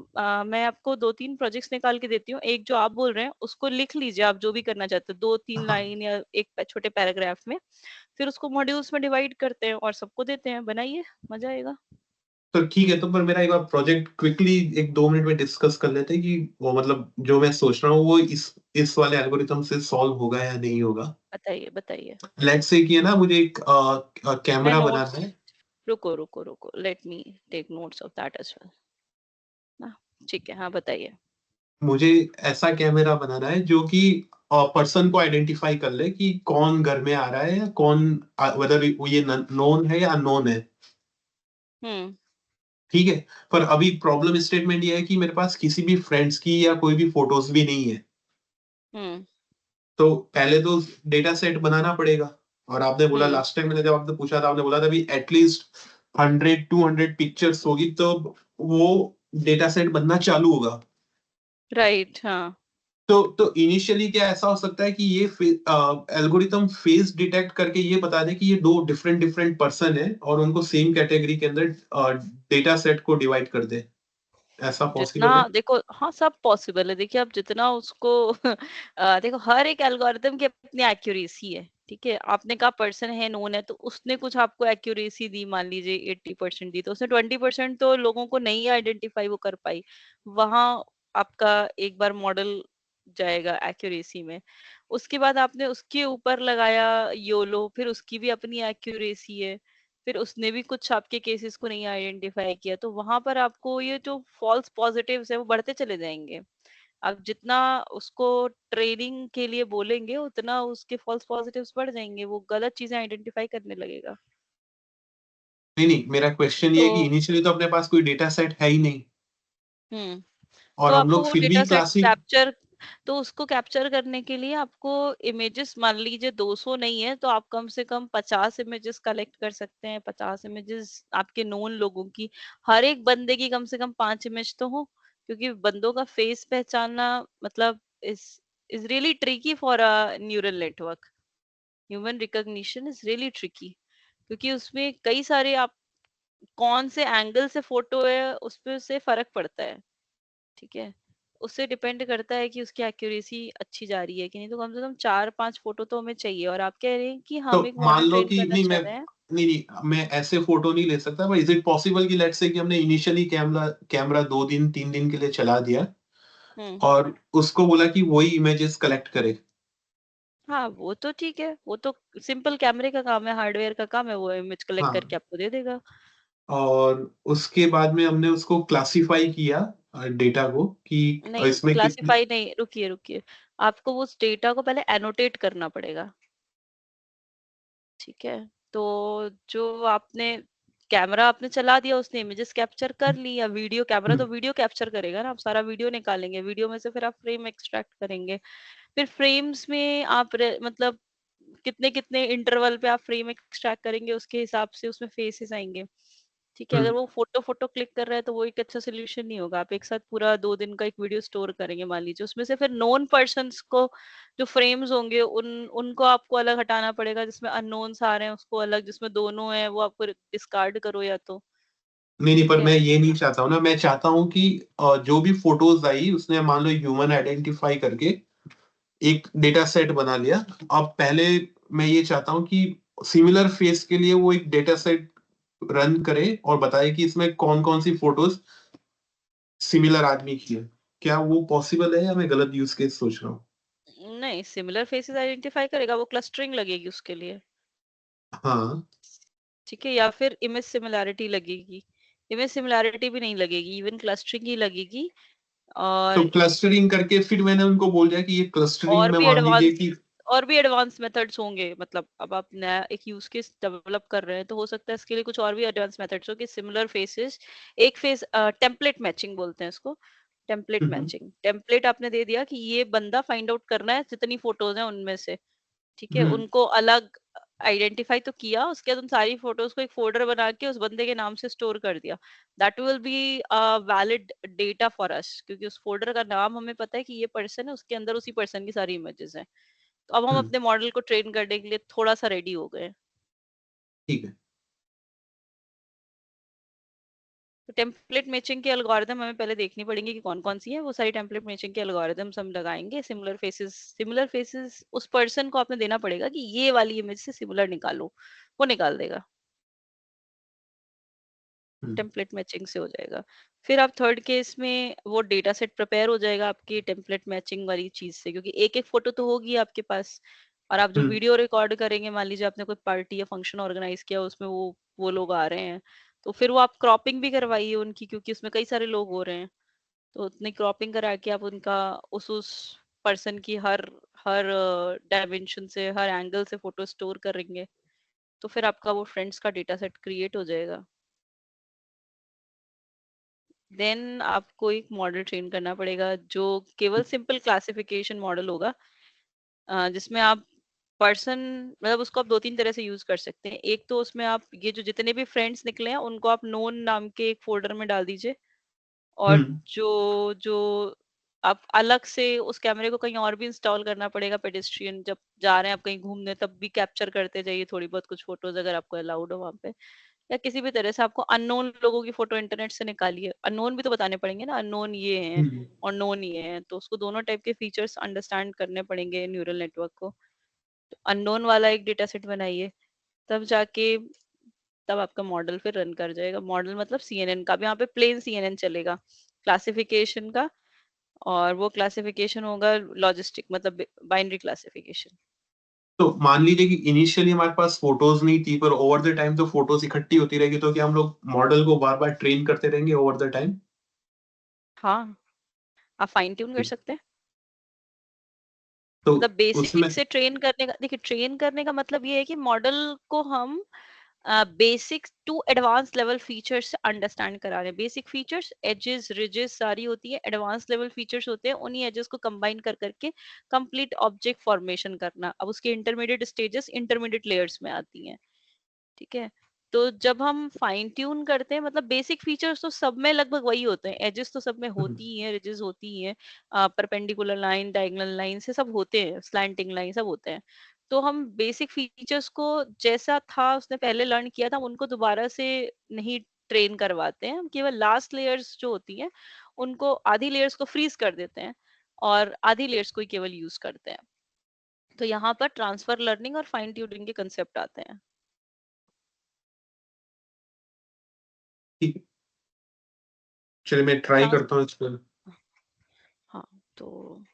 मैं आपको 2-3 प्रोजेक्ट्स निकाल के देती हूँ। एक जो आप बोल रहे हैं उसको लिख लीजिए, आप जो भी करना चाहते हो 2-3 हाँ, लाइन या एक छोटे पैराग्राफ में, फिर उसको मॉड्यूल्स में डिवाइड करते हैं और सबको देते हैं, बनाइए, मजा आएगा। तो ठीक है। तो पर मेरा एक बार प्रोजेक्ट क्विकली 1-2 मिनट में डिस्कस कर लेते हैं कि वो मतलब जो मैं सोच रहा हूँ वो इस वाले एल्गोरिथम से सॉल्व होगा या नहीं होगा। बताइए बताइए। लेट्स से कि है ना मुझे एक मैं कैमरा नोट्स, बनाना है। रुको रुको रुको, let me take notes of that as well ना। ठीक है, हाँ बताइए। मुझे ऐसा कैमरा बनाना है जो कि पर्सन को आइडेंटिफाई कर ले कि कौन घर में आ रहा है, या कौन वेदर ये नोन है या अननोन है। हम्म ठीक है। पर अभी प्रॉब्लम स्टेटमेंट ये है कि मेरे पास किसी भी फ्रेंड्स की या कोई भी फोटोज भी नहीं है। हम्म तो पहले तो डेटा सेट बनाना पड़ेगा। और आपने बोला हम्म लास्ट टाइम मैंने जब आपने पूछा था, आपने बोला था भी एटलीस्ट 100-200 पिक्चर्स होगी तो वो डेटा सेट बनना चालू होगा। राइट, हाँ। तो इनिशियली क्या ऐसा हो सकता है कि ये एल्गोरिथम फेस डिटेक्ट करके ये बता दे कि ये दो डिफरेंट डिफरेंट पर्सन है और उनको सेम कैटेगरी के अंदर डेटा सेट को डिवाइड कर दे। ऐसा जितना पॉसिबल है? देखो, हाँ सब पॉसिबल है। देखिए आप जितना उसको देखो हर एक एल्गोरिथम की अपनी एक्यूरेसी है। ठीक है, आपने कहा पर्सन है, नोन है, तो उसने कुछ आपको एक्यूरेसी दी, मान लीजिए 80% दी, तो उसने 20% तो लोगों को नहीं आइडेंटिफाई वो कर पाई। वहां आपका एक बार मॉडल जाएगा एक्यूरेसी में। उसके बाद आपने उसके ऊपर लगाया योलो, फिर उसकी भी अपनी एक्यूरेसी है, फिर उसने भी कुछ आपके केसेस को नहीं आइडेंटिफाई किया, तो वहां पर आपको ये जो फॉल्स पॉजिटिव्स है वो बढ़ते चले जाएंगे। आप जितना उसको ट्रेनिंग के लिए बोलेंगे उतना उसके फॉल्स पॉजिटिव्स बढ़ जाएंगे, वो गलत चीजें आइडेंटिफाई करने लगेगा। नहीं नहीं, मेरा क्वेश्चन ये तो है कि इनिशियली तो अपने पास कोई डेटा सेट है ही नहीं, हम्म और तो हम आपको लोग वो फिर डेटा भी सेट क्लासिक। कैप्चर, तो उसको कैप्चर करने के लिए आपको इमेजेस, मान लीजिए 200 नहीं है तो आप कम से कम 50 इमेजेस कलेक्ट कर सकते हैं। 50 इमेजेस आपके नोन लोगों की, हर एक बंदे की कम से कम 5 इमेज तो हो, क्योंकि बंदों का फेस पहचानना मतलब is is really tricky for a neural network. Human recognition is really tricky, क्योंकि उसमें कई सारे आप कौन से एंगल से फोटो है उस पे से फर्क पड़ता है। ठीक है, उससे डिपेंड करता है कि उसकी एक्यूरेसी अच्छी जा रही है कि नहीं। तो कम से कम 4-5 फोटो तो हमें चाहिए, और आप कह रहे हैं कि तो हम एक मान मॉडल लो ट्रेन कि करना नहीं, मैं चाह रहे हैं। नहीं नहीं मैं ऐसे फोटो नहीं ले सकता, बट इज इट पॉसिबल कि लेट्स से कि हमने इनिशियली कैमरा कैमरा 2 दिन 3 दिन के लिए चला दिया हम्म और उसको बोला कि वही इमेजेस कलेक्ट करे। हाँ, वो तो ठीक है, वो तो सिंपल कैमरे का काम है, हार्डवेयर का काम है, वो इमेज कलेक्ट हाँ, करके आपको दे देगा। और उसके बाद में हमने उसको क्लासिफाई किया डेटा को कि नहीं, इसमें कितने। क्लासिफाई नहीं, रुकिए, रुकिए। आपको उस डेटा को पहले एनोटेट करना पड़ेगा, ठीक है? तो जो आपने कैमरा आपने चला दिया, उसने इमेजेस कैप्चर कर ली, या वीडियो कैमरा तो वीडियो कैप्चर करेगा ना, आप सारा वीडियो निकालेंगे, वीडियो में से फिर आप फ्रेम एक्सट्रैक्ट करेंगे। फिर फ्रेम्स में आप मतलब कितने कितने इंटरवल पे आप फ्रेम एक्सट्रैक्ट करेंगे, उसके हिसाब से उसमें फेसेस आएंगे, ठीक है? अगर वो फोटो फोटो क्लिक कर रहा है तो वो एक अच्छा सोल्यूशन नहीं होगा। आप एक साथ पूरा 2 दिन का एक वीडियो स्टोर करेंगे मान लीजिए, उसमें से फिर नोन पर्सन्स को जो फ्रेम्स होंगे उनको आपको अलग हटाना पड़ेगा, जिसमें अननोन्स आ रहे हैं उसको अलग, जिसमें दोनों है वो आपको डिस्कार्ड करो या तो, नहीं, नहीं, पर ठीक है? मैं ये नहीं चाहता हूँ ना, मैं चाहता हूँ कि जो भी फोटोज आई उसने मान लो ह्यूमन आइडेंटिफाई करके एक डेटा सेट बना लिया। अब पहले मैं ये चाहता हूँ कि सिमिलर फेस के लिए वो एक डेटा सेट रन करे और बताए कि इसमें कौन कौन सी फोटोज सिमिलर आदमी की है। क्या वो पॉसिबल है या मैं गलत यूज केस सोच रहा हूँ? नहीं, सिमिलर फेसेस आइडेंटिफाई करेगा, वो क्लस्टरिंग लगेगी उसके लिए, हाँ, ठीक है? या फिर इमेज सिमिलैरिटी लगेगी। इमेज सिमिलैरिटी भी नहीं लगेगी, इवन क्लस्टरिंग ही लगेगी। तो और क्लस्टरिंग करके फिर मैंने उनको बोल दिया कि ये क्लस्टरिंग और में भी मान लीजिए एडवांस कि और भी एडवांस मेथड्स होंगे, मतलब अब आप नया एक यूज केस डेवलप कर रहे हैं तो हो सकता है इसके लिए कुछ और भी एडवांस मेथड्स हो कि सिमिलर फेसेस, एक फेस, टेम्पलेट मैचिंग बोलते हैं इसको। टेम्पलेट हम्म, मैचिंग, टेम्पलेट आपने दे दिया कि ये बंदा फाइंड आउट करना है जितनी फोटोज हैं उनमें से, ठीक है? हम्म, उनको अलग आइडेंटिफाई तो किया, उसके बाद उन सारी फोटोज को एक फोल्डर बना के उस बंदे के नाम से स्टोर कर दिया। That will be valid data for us, क्योंकि उस फोल्डर का नाम हमें पता है कि ये पर्सन है, उसके अंदर उसी पर्सन की सारी इमेजेस हैं। तो अब हम हम्म, अपने मॉडल को ट्रेन करने के लिए थोड़ा सा रेडी हो गए हैं। ठीक है। तो टेम्पलेट मैचिंग के एल्गोरिदम हमें पहले देखनी पड़ेंगे कि कौन कौन सी है, वो सारी टेम्पलेट मैचिंग के एल्गोरिदम्स हम लगाएंगे। सिमिलर फेसेस उस पर्सन को आपने देना पड़ेगा कि ये वाली इमेज से सिमिलर निकालो, वो निकाल देगा, हम्म, टेम्पलेट मैचिंग से हो जाएगा। फिर आप थर्ड केस में वो डेटा सेट प्रिपेयर हो जाएगा आपकी टेम्पलेट मैचिंग वाली चीज से, क्योंकि एक एक फोटो तो होगी आपके पास। और आप जो हम्म, वीडियो रिकॉर्ड करेंगे, मान लीजिए आपने कोई पार्टी या फंक्शन ऑर्गेनाइज किया, उसमें वो लोग आ रहे हैं, तो फिर वो आप क्रॉपिंग भी करवाइए उनकी, क्योंकि उसमें कई सारे लोग हो रहे हैं। तो उतनी क्रॉपिंग करा के आप उनका उस पर्सन की हर हर डायमेंशन से, हर एंगल से फोटो स्टोर करेंगे, तो फिर आपका वो फ्रेंड्स का डेटा सेट क्रिएट हो जाएगा। देन आपको एक मॉडल ट्रेन करना पड़ेगा जो केवल सिंपल क्लासिफिकेशन मॉडल होगा, जिसमें आप पर्सन, मतलब उसको आप 2-3 तरह से यूज कर सकते हैं। एक तो उसमें आप ये जो जितने भी फ्रेंड्स निकले हैं उनको आप नोन नाम के एक फोल्डर में डाल दीजिए, और हम्म, जो जो आप अलग से उस कैमरे को कहीं और भी इंस्टॉल करना पड़ेगा, पेडेस्ट्रियन जब जा रहे हैं आप कहीं घूमने तब भी कैप्चर करते जाइए थोड़ी बहुत कुछ फोटोज, अगर आपको अलाउड हो वहां पे। या किसी भी तरह से आपको अननोन लोगों की फोटो इंटरनेट से निकालिए, अननोन भी तो बताने पड़ेंगे ना, अननोन ये हैं हम्म, और नोन ये हैं, तो उसको दोनों टाइप के फीचर्स अंडरस्टैंड करने पड़ेंगे न्यूरल नेटवर्क को। तो अननोन वाला एक डेटा सेट बनाइए, तब जाके तब आपका मॉडल फिर रन कर जाएगा। मॉडल मतलब सीएनएन का, अब यहाँ पे प्लेन सीएनएन चलेगा, क्लासिफिकेशन का। और वो क्लासिफिकेशन होगा लॉजिस्टिक, मतलब बाइनरी क्लासिफिकेशन। तो मान लीजिए कि इनिशियली हमारे पास फोटोज नहीं थी, पर ओवर द टाइम तो फोटोज इकट्ठी होती रहेगी, तो क्या हम लोग मॉडल को बार बार ट्रेन करते रहेंगे ओवर द टाइम? हाँ, आप फाइन ट्यून कर सकते हैं। तो मतलब उसमें बेसिक से ट्रेन करने का, देखिए ट्रेन करने का मतलब ये है कि मॉडल को हम basic to advance level features से अंडरस्टैंड करा रहे हैं। बेसिक फीचर्स, एजेस रिजेस सारी होती है, एडवांस लेवल फीचर्स होते हैं, उन्हीं एजेस को कंबाइन कर करके कंप्लीट ऑब्जेक्ट फॉर्मेशन करना। अब उसके इंटरमीडिएट स्टेजेस इंटरमीडिएट लेयर्स में आती हैं, ठीक है? तो जब हम फाइन ट्यून करते हैं, मतलब बेसिक फीचर्स तो सब में लगभग वही होते हैं, एजेस तो सब में हम्म, होती ही हैं, रिजेस होती ही हैं, परपेंडिकुलर लाइन, डायगोनल लाइन से सब होते हैं, स्लैंटिंग लाइन सब होते हैं। तो हम बेसिक फीचर्स को जैसा था उसने पहले लर्न किया था उनको दोबारा से नहीं ट्रेन करवाते हैं, हम केवल लास्ट लेयर्स जो होती हैं उनको, आधी लेयर्स को फ्रीज कर देते हैं और आधी लेयर्स को ही केवल यूज करते हैं। तो यहाँ पर ट्रांसफर लर्निंग और फाइन ट्यूनिंग के कंसेप्ट आते हैं। ठीक है। चलिए मैं ट्राई ट्रांस करता हूँ इस पर। हाँ, तो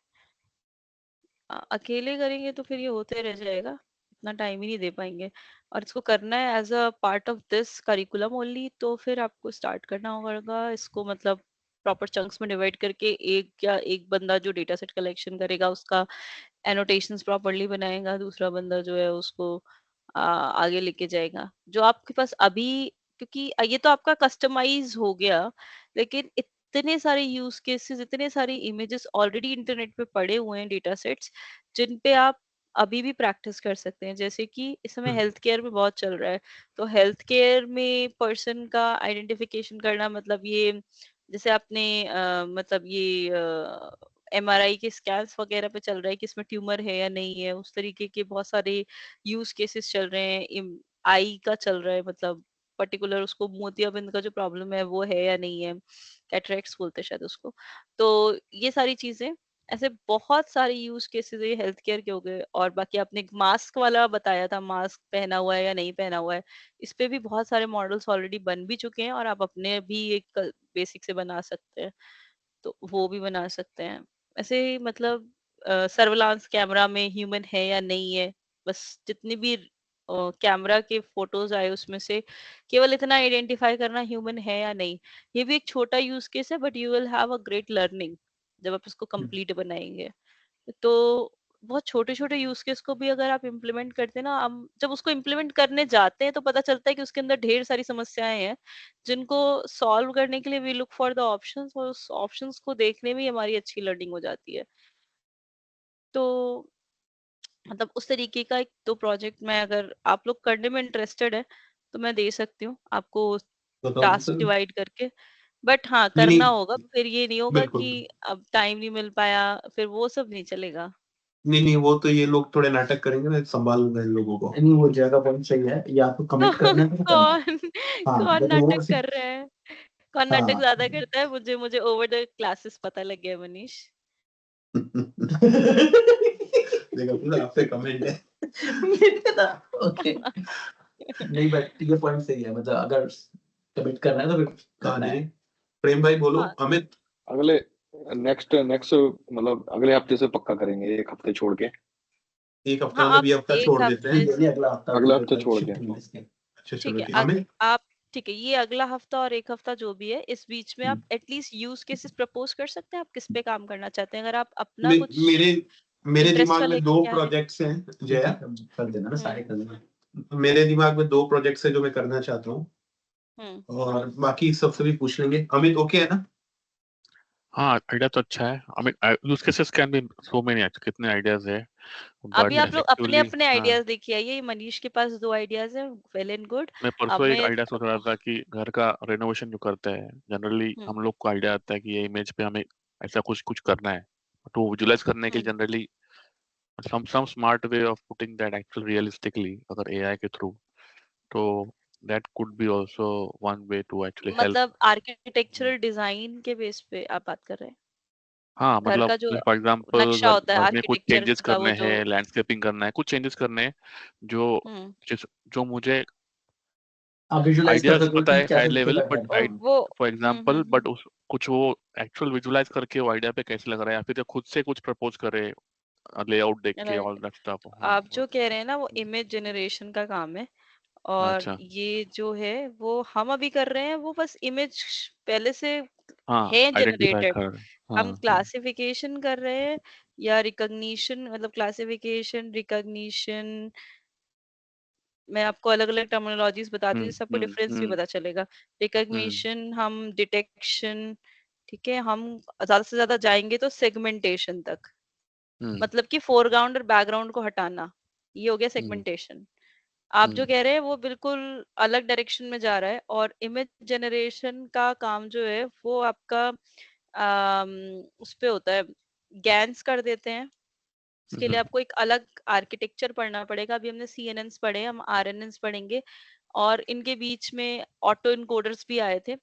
अकेले करेंगे तो फिर ये होते रह जाएगा, इतना टाइम ही नहीं दे पाएंगे। और इसको करना है as a part of this curriculum only, तो फिर आपको स्टार्ट करना होगा इसको, मतलब प्रॉपर चंक्स में डिवाइड करके। एक बंदा जो डेटा सेट कलेक्शन करेगा उसका एनोटेशंस प्रॉपरली बनाएगा, दूसरा बंदा जो है उसको आगे लेके जाएगा जो आपके पास अभी। क्योंकि ये तो आपका कस्टमाइज हो गया, लेकिन इतने सारे यूज केसेस, इतने सारे इमेजेस ऑलरेडी इंटरनेट पे पड़े हुए हैं, डेटा सेट्स, जिन पे आप अभी भी प्रैक्टिस कर सकते हैं। जैसे कि इस समय हम्म, हेल्थ केयर में बहुत चल रहा है, तो हेल्थ केयर में पर्सन का आइडेंटिफिकेशन करना, मतलब ये जैसे आपने मतलब ये एमआरआई के स्कैन्स वगैरह पे चल रहा है कि इसमें ट्यूमर है या नहीं है, उस तरीके के बहुत सारे यूज केसेस चल रहे हैं। आई का चल रहा है, मतलब पर्टिकुलर उसको मोतियाबिंद का जो प्रॉब्लम है वो है या नहीं है, कैटरेक्ट्स बोलते हैं शायद उसको। तो ये सारी चीजें, ऐसे बहुत सारे यूज केसेस ये हेल्थ केयर के हो गए। और बाकी आपने एक मास्क वाला बताया था, मास्क पहना हुआ है या नहीं पहना हुआ है, इस पे भी बहुत सारे मॉडल्स ऑलरेडी बन भी चुके हैं, और आप अपने भी एक बेसिक से बना सकते हैं, तो वो भी बना सकते हैं। ऐसे ही मतलब सर्विलांस कैमरा में ह्यूमन है या नहीं है, बस जितनी भी कैमरा के फोटोज आए उसमें से केवल इतना आइडेंटिफाई करना ह्यूमन है या नहीं। ये भी एक छोटा यूज केस है, but you will have a great learning जब आप इसको कंप्लीट बनाएंगे। तो बहुत छोटे छोटे यूज केस को भी अगर आप इम्प्लीमेंट करते हैं ना, हम जब उसको इम्प्लीमेंट करने जाते हैं तो पता चलता है कि उसके अंदर ढेर सारी समस्याएं हैं, जिनको सॉल्व करने के लिए we look for the options, और उस ऑप्शंस को देखने में ही हमारी अच्छी लर्निंग हो जाती है। तो मतलब उस तरीके का एक दो प्रोजेक्ट मैं, अगर आप लोग करने में इंटरेस्टेड है तो मैं दे सकती हूँ आपको बताओ टास्क सर। डिवाइड करके। बट हाँ, नहीं करना नहीं, होगा, फिर ये नहीं होगा बिल्कुल। कि अब टाइम नहीं मिल पाया, फिर वो सब नहीं चलेगा। नहीं नहीं, वो तो ये लोग थोड़े नाटक करेंगे ना, संभाल लूंगा इन लोगों को। नहीं, वो जगह पॉइंट सही है, या तो कमिट करना है तो करना है। कौन हाँ, कौन बट वो नाटक कर रहा है? कौन नाटक हाँ। ज्यादा करता है? मुझे मुझे ओवर द क्लासेस पता लग गया मनीष। देखो पूरा आपसे कमेंट है। ओके। नहीं, बट ये पॉइंट सही है, मतलब अगर कमिट करना है तो फिर हाँ करना है। जी, प्रेम भाई बोलो। हाँ अमित। अगले नेक्स्ट नेक्स्ट मतलब अगले हफ्ते से पक्का करेंगे, एक हफ्ते छोड़ के। एक हफ्ता हाँ, मतलब आप ये हफ्ता एक छोड़ देते हैं। हफ्ते ये से, नहीं, अगला हफ्ता अगला हफ्ते छोड़ के। शिफ्टिंग इसके। अच्छा ठीक चलो है, ठीक। अमित। आप ठीक है, ये अगला हफ्ता और एक हफ्ता जो भी है, इस बीच में आप हम्म। एटलीस्ट यूज केसेस प्रपोज कर सकते हैं। आप किस पे काम करना चाहते हैं? अगर आप अपना मे, कुछ मेरे मेरे इंटरेस्ट दिमाग का में लेके दो आ रहे हैं। प्रोजेक्ट्स हैं जया। कर देना ना, सारे हम्म कर देना। मेरे दिमाग में दो प्रोजेक्ट्स हैं जो मैं करना चाहता हूँ, हम्म और बाकी सबसे भी पूछ लेंगे। अमित ओके है ना? हाँ, आइडिया तो अच्छा है। I mean use cases can be so many, कितने आइडियाज है, अभी बट आप लोग अपने इफेक्टिवली। अपने हाँ, आइडियाज लेके आइए। मनीष के पास 2 आइडियाज है, वेल एंड गुड। मैं अब परसों एक मैं आइडिया सोच रहा था कि घर का रेनोवेशन जो करते हैं जनरली, हम्म हम लोग को आइडिया आता है कि ये इमेज पे हमें ऐसा कुछ कुछ करना है, तो विजुलाइज करने के लिए हम्म generally some smart way of putting that actually realistically अगर AI के थ्रू, तो that could be also one way to actually help. मतलब आर्किटेक्चरल डिजाइन के बेस पे आप बात कर रहे हैं? हाँ, घर मतलब का जो फॉर एग्जांपल नक्शा घर होता है घर में कुछ आर्किटेक्चर चेंजेस का, वो करने जो हैं, लैंडस्केपिंग करना है, कुछ चेंजेस करने हैं जो हम्म जो मुझे आप विजुलाइज कर आइडियाज सको पता कि है कैसे हाई लेवल, दिखेगा बट घर। आई वो फॉर एग्जांपल, बट हम्म। उस कुछ वो एक्चुअल विजुलाइज करके वो आइडिया पे कैसे लग रहा है, या फिर खुद से कुछ प्रपोज करे, लेआउट देख के, राइट, ऑल दैट स्टफ। हाँ, आप जो कह रहे हैं ना वो इमेज जनरेशन का काम है, और अच्छा। ये जो है वो हम अभी कर रहे हैं, वो बस इमेज पहले से हाँ, है आइडेंटिफाई जनरेटेड। कर। हम हाँ। क्लासिफिकेशन कर रहे हैं, या रिकॉग्निशन, मतलब क्लासिफिकेशन, रिकॉग्निशन। मैं आपको अलग अलग टर्मिनोलॉजीज बताती हूँ जिससे आपको डिफरेंस भी हम्म। पता चलेगा। हम्म। रिकॉग्निशन, हम डिटेक्शन, ठीक है, हम ज्यादा से ज्यादा जाएंगे तो सेगमेंटेशन तक, हम्म। मतलब कि फोरग्राउंड और बैकग्राउंड को हटाना, ये हो गया हम्म। सेगमेंटेशन। आप जो हम्म। कह रहे हैं वो बिल्कुल अलग डायरेक्शन में जा रहा है। और इमेज जनरेशन का काम जो है वो आपका उस पे होता है, गैन्स कर देते हैं। इसके लिए हम्म। आपको एक अलग आर्किटेक्चर पढ़ना पड़ेगा। अभी हमने CNNs पढ़े, हम RNNs पढ़ेंगे। और इनके बीच में ऑटो इनकोडर्स भी आए थे,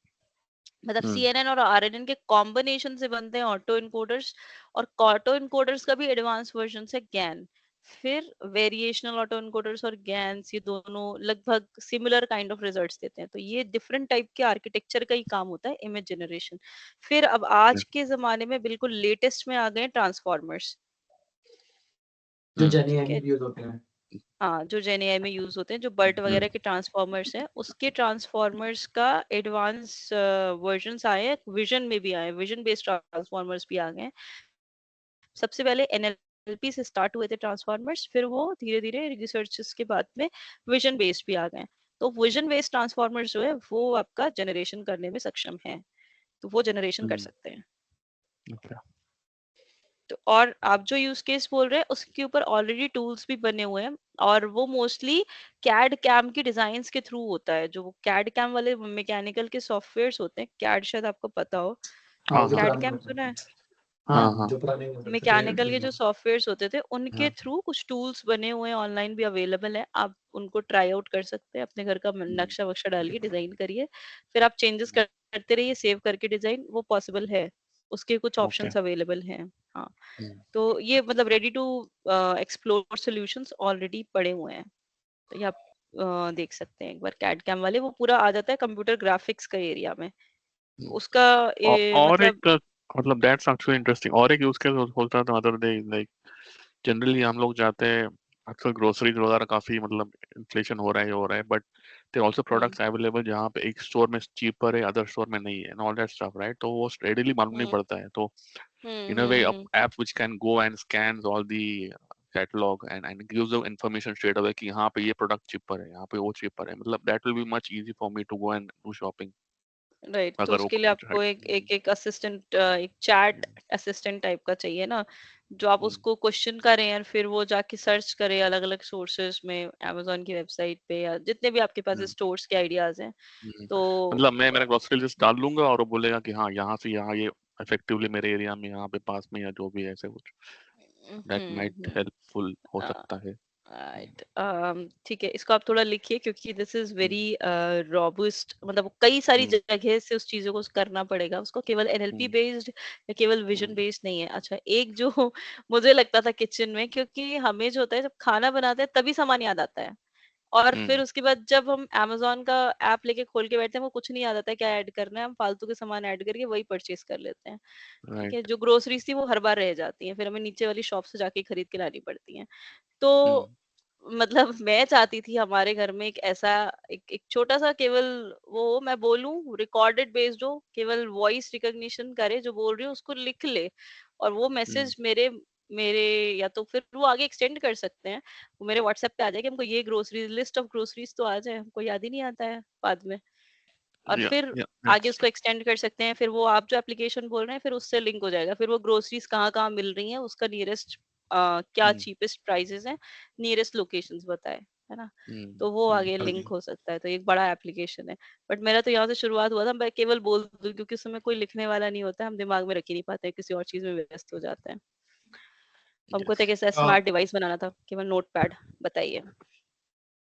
मतलब हम्म। CNN और RNN के कॉम्बिनेशन से बनते हैं ऑटो इनकोडर्स। और ऑटो इनकोडर्स का भी एडवांस वर्जन है गैन। फिर वेरिएशनल ऑटो इनकोडर्स और गैन्स, ये दोनों लगभग सिमिलर काइंड ऑफ रिजल्ट्स देते हैं। तो ये डिफरेंट टाइप के आर्किटेक्चर का ही काम होता है इमेज जनरेशन। फिर अब आज के जमाने में बिल्कुल लेटेस्ट में आ गए ट्रांसफॉर्मर्स। जो हम्म, जेनी ठीक है। में यूज होते हैं। हाँ, जो जेन एआई में यूज होते हैं, जो बर्ट वगैरह के ट्रांसफॉर्मर्स हैं, उसके ट्रांसफॉर्मर्स का एडवांस वर्जन्स आए हैं, विजन में भी आए हैं, विजन बेस्ड ट्रांसफॉर्मर्स भी आ गए हैं। सबसे पहले एनएलपी से स्टार्ट हुए थे ट्रांसफॉर्मर्स, फिर वो धीरे धीरे रिसर्चेस के बाद में विजन बेस्ड भी आ गए। तो विजन बेस्ड ट्रांसफॉर्मर्स जो है वो आपका जनरेशन करने में सक्षम है, तो वो जनरेशन कर सकते हैं। अच्छा, तो और आप जो यूज केस बोल रहे हैं उसके ऊपर ऑलरेडी टूल्स भी बने हुए हैं, और वो मोस्टली कैड कैम की डिजाइन्स के थ्रू होता है। जो कैड कैम वाले मैकेनिकल के सॉफ्टवेयर्स होते हैं, कैड शायद आपको पता हो, हाँ, हाँ जो हाँ कैड पुराने कैम होते सुना है? हैं। हाँ, हाँ हाँ जो पुराने होते थे मैकेनिकल के जो सॉफ्टवेयर्स होते थे उनके हाँ, थ्रू कुछ टूल्स बने हुए हैं, ऑनलाइन भी अवेलेबल है, आप उनको ट्राई आउट कर सकते हैं। अपने घर का नक्शा वक्शा डालिए, डिजाइन करिए, फिर आप चेंजेस करते रहिए, सेव करके डिजाइन, वो पॉसिबल है, उसके कुछ ओके, ऑप्शंस अवेलेबल हैं। हाँ, तो ये मतलब ready to explore solutions already पड़े हुए हैं, तो ये आप देख सकते हैं एक बार। कैड कैम वाले वो पूरा आ जाता है कंप्यूटर ग्राफिक्स का एरिया में, उसका और मतलब एक मतलब दैट्स एक्चुअली इंटरेस्टिंग। और एक यूज केस होता था अदर डे, लाइक जनरली हम लोग जाते हैं अक्सर ग्रोसरीज वगैरह, काफी मतलब इन्फ्लेशन हो रहा है, but there also products available जहाँ पे एक स्टोर में चीपर है, अदर स्टोर में नहीं है, and all that stuff, right? तो वो रेडिली मालूम नहीं पड़ता है। तो in a way app which can go and scans all the catalogue and gives the information straight away कि यहाँ पे ये प्रोडक्ट चीपर है, यहाँ पे वो चीपर है। मतलब that will be much easy for me to go and do shopping right. तो अगर वो उसके लिए आपको एक असिस्टेंट, एक चैट असिस्टेंट टाइप का चाहिए ना, जो आप उसको क्वेश्चन करें और फिर वो जाके सर्च करे अलग अलग सोर्सेज में, amazon की वेबसाइट पे, या जितने भी आपके पास स्टोर्स के आइडियाज हैं। तो मतलब मैं मेरा ग्रोसरी लिस्ट डाल लूंगा और वो बोलेगा कि हाँ यहाँ से यहाँ ये इफेक्टिवली मेरे एरिया में, यहाँ पे पास में, या जो भी है ऐसे कुछ। दैट माइट हेल्पफुल हो सकता है। राइट, ठीक है, इसको आप थोड़ा लिखिए क्योंकि दिस इज वेरी रोबस्ट, मतलब कई सारी जगह से उस चीजों को करना पड़ेगा उसको, केवल एनएलपी बेस्ड या केवल विजन बेस्ड नहीं है। अच्छा, एक जो मुझे लगता था किचन में, क्योंकि हमें जो होता है जब खाना बनाते हैं तभी सामान याद आता है, और फिर उसके बाद जब हम amazon का ऐप लेके खोल के बैठते हैं, वो कुछ नहीं याद आता है क्या ऐड करना है, हम फालतू के सामान ऐड करके वही परचेज कर लेते हैं। ठीक है, राइट। जो ग्रोसरीज थी वो हर बार रह जाती हैं, फिर हमें नीचे वाली शॉप से जाके खरीद के लानी पड़ती हैं। तो मतलब मैं चाहती थी हमारे घर में एक ऐसा एक छोटा सा केवल वो, मैं बोलूं रिकॉर्डेड बेस्ड हो, केवल वॉइस रिकॉग्निशन करे, जो बोल रही हूँ उसको लिख ले, और वो मैसेज मेरे मेरे या तो फिर वो आगे एक्सटेंड कर सकते हैं, वो मेरे व्हाट्सएप पे आ जाए कि हमको ये ग्रोसरी लिस्ट ऑफ ग्रोसरीज तो आ जाए, हमको याद ही नहीं आता है बाद में, और या फिर या आगे उसको एक्सटेंड कर सकते हैं, फिर वो आप जो एप्लीकेशन बोल रहे हैं फिर उससे लिंक हो जाएगा, फिर वो ग्रोसरीज कहाँ कहाँ मिल रही हैं, उसका नियरेस्ट क्या चीपेस्ट प्राइसेस हैं, नियरेस्ट लोकेशंस बताए, है ना, तो वो आगे लिंक हो सकता है। तो एक बड़ा एप्लीकेशन है, बट मेरा तो यहाँ से शुरुआत हुआ था, मैं केवल बोल दूं क्योंकि उस समय कोई लिखने वाला नहीं होता, हम दिमाग में रख ही नहीं पाते, किसी और चीज में व्यस्त हो जाते हैं। हमको तो एक ऐसा स्मार्ट डिवाइस बनाना था, केवल नोटपैड। बताइए।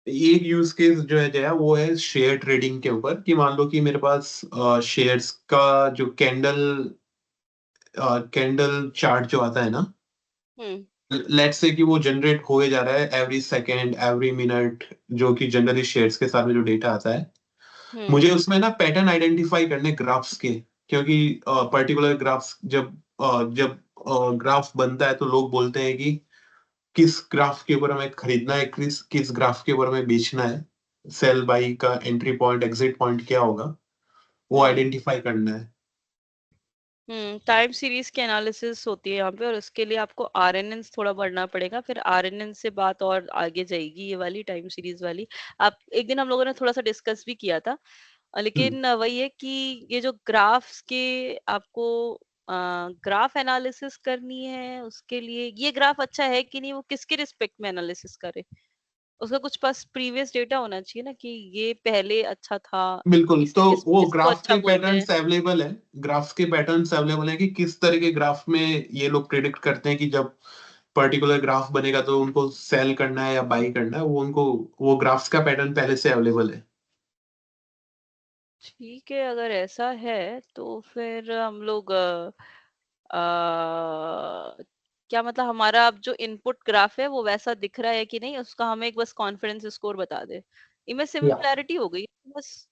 एक यूज केस जो है जया, वो है शेयर ट्रेडिंग के ऊपर, कि मान लो कि मेरे पास शेयर्स का जो कैंडल चार्ट जो आता है ना, लेट्स से कि वो जनरेट होए जा रहा है एवरी सेकेंड एवरी मिनट, जो कि जनरली शेयर्स के साथ में जो डेटा आता है, मुझे उसमें ना पैटर्न आइडेंटिफाई करने ग्राफ्स के, क्योंकि पर्टिकुलर ग्राफ्स जब ग्राफ बनता है तो लोग बोलते हैं कि किस ग्राफ के ऊपर हमें खरीदना है, किस किस ग्राफ के ऊपर हमें बेचना है, सेल बाई का एंट्री पॉइंट एग्जिट पॉइंट क्या होगा, वो आइडेंटिफाई करना है। टाइम सीरीज की एनालिसिस होती है यहाँ पे, और उसके लिए आपको आरएनएन थोड़ा बढ़ना पड़ेगा, फिर आरएनएन से बात और आगे जाएगी, ये वाली टाइम सीरीज वाली। आप एक दिन हम लोगों ने थोड़ा सा डिस्कस भी किया था, लेकिन वही है कि ये जो ग्राफ्स के आपको ग्राफ एनालिसिस करनी है, उसके लिए ये ग्राफ अच्छा है कि नहीं, वो किसके रिस्पेक्ट में एनालिसिस करे, उसका कुछ पास प्रीवियस डेटा होना चाहिए ना, कि ये पहले अच्छा था, बिल्कुल, तो वो इसको ग्राफ अच्छा के बोलते हैं। पैटर्न्स अवेलेबल है, ग्राफ्स के पैटर्न्स अवेलेबल है कि किस तरह के ग्राफ में ये लोग प्रिडिक्ट करते हैं कि जब पर्टिकुलर ग्राफ बनेगा तो उनको सेल करना है या बाई करना है, वो उनको वो ग्राफ्स का पैटर्न पहले से अवेलेबल है। ठीक है, अगर ऐसा है तो फिर हम लोग क्या मतलब, हमारा अब जो इनपुट ग्राफ है वो वैसा दिख रहा है कि नहीं, उसका हमें एक बस कॉन्फिडेंस स्कोर बता दे, इमेज या सिमिलैरिटी हो गई बस।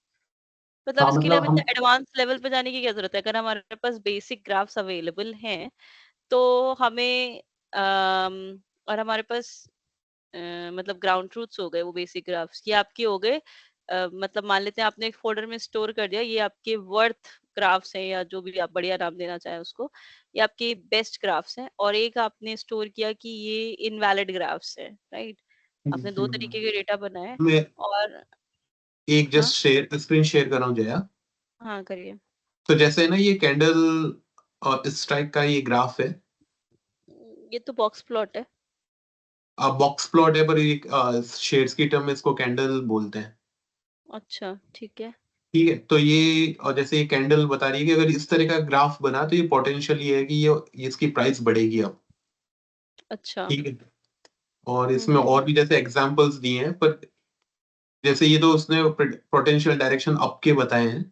मतलब हाँ, इसके लिए मतलब हमें हम एडवांस लेवल पे जाने की क्या जरूरत है, अगर हमारे पास बेसिक ग्राफ्स अवेलेबल हैं तो हमें और हमारे पास मतलब ग्राउंड ट्रूथ्स हो गए, वो बेसिक ग्राफ्स ये आपके हो गए। मतलब मान लेते हैं आपने एक फोल्डर में स्टोर कर दिया, ये आपके वर्थ ग्राफ्स हैं या जो भी आप बढ़िया नाम देना चाहें उसको, ये आपके बेस्ट ग्राफ्स हैं। और एक आपने स्टोर किया कि ये इनवैलिड ग्राफ्स हैं, राइट? आपने दो तरीके के डेटा बनाए। मैं और एक हाँ जस्ट स्क्रीन शेयर कर रहा हूँ जया। हाँ करिए। तो जैसे ना ये कैंडल और स्ट्राइक का ये ग्राफ है, ये तो बॉक्स प्लॉट है। बॉक्स प्लॉट है, पर ये शेड्स की टर्म में इसको कैंडल बोलते हैं। अच्छा ठीक है। ठीक है, तो ये और जैसे ये कैंडल बता रही है कि अगर इस तरह का ग्राफ बना तो ये पोटेंशियल ये है कि ये इसकी प्राइस बढ़ेगी अब। अच्छा। ठीक है, और इसमें और भी जैसे एग्जांपल्स दिए हैं, पर जैसे ये तो उसने पोटेंशियल डायरेक्शन अप के बताए हैं,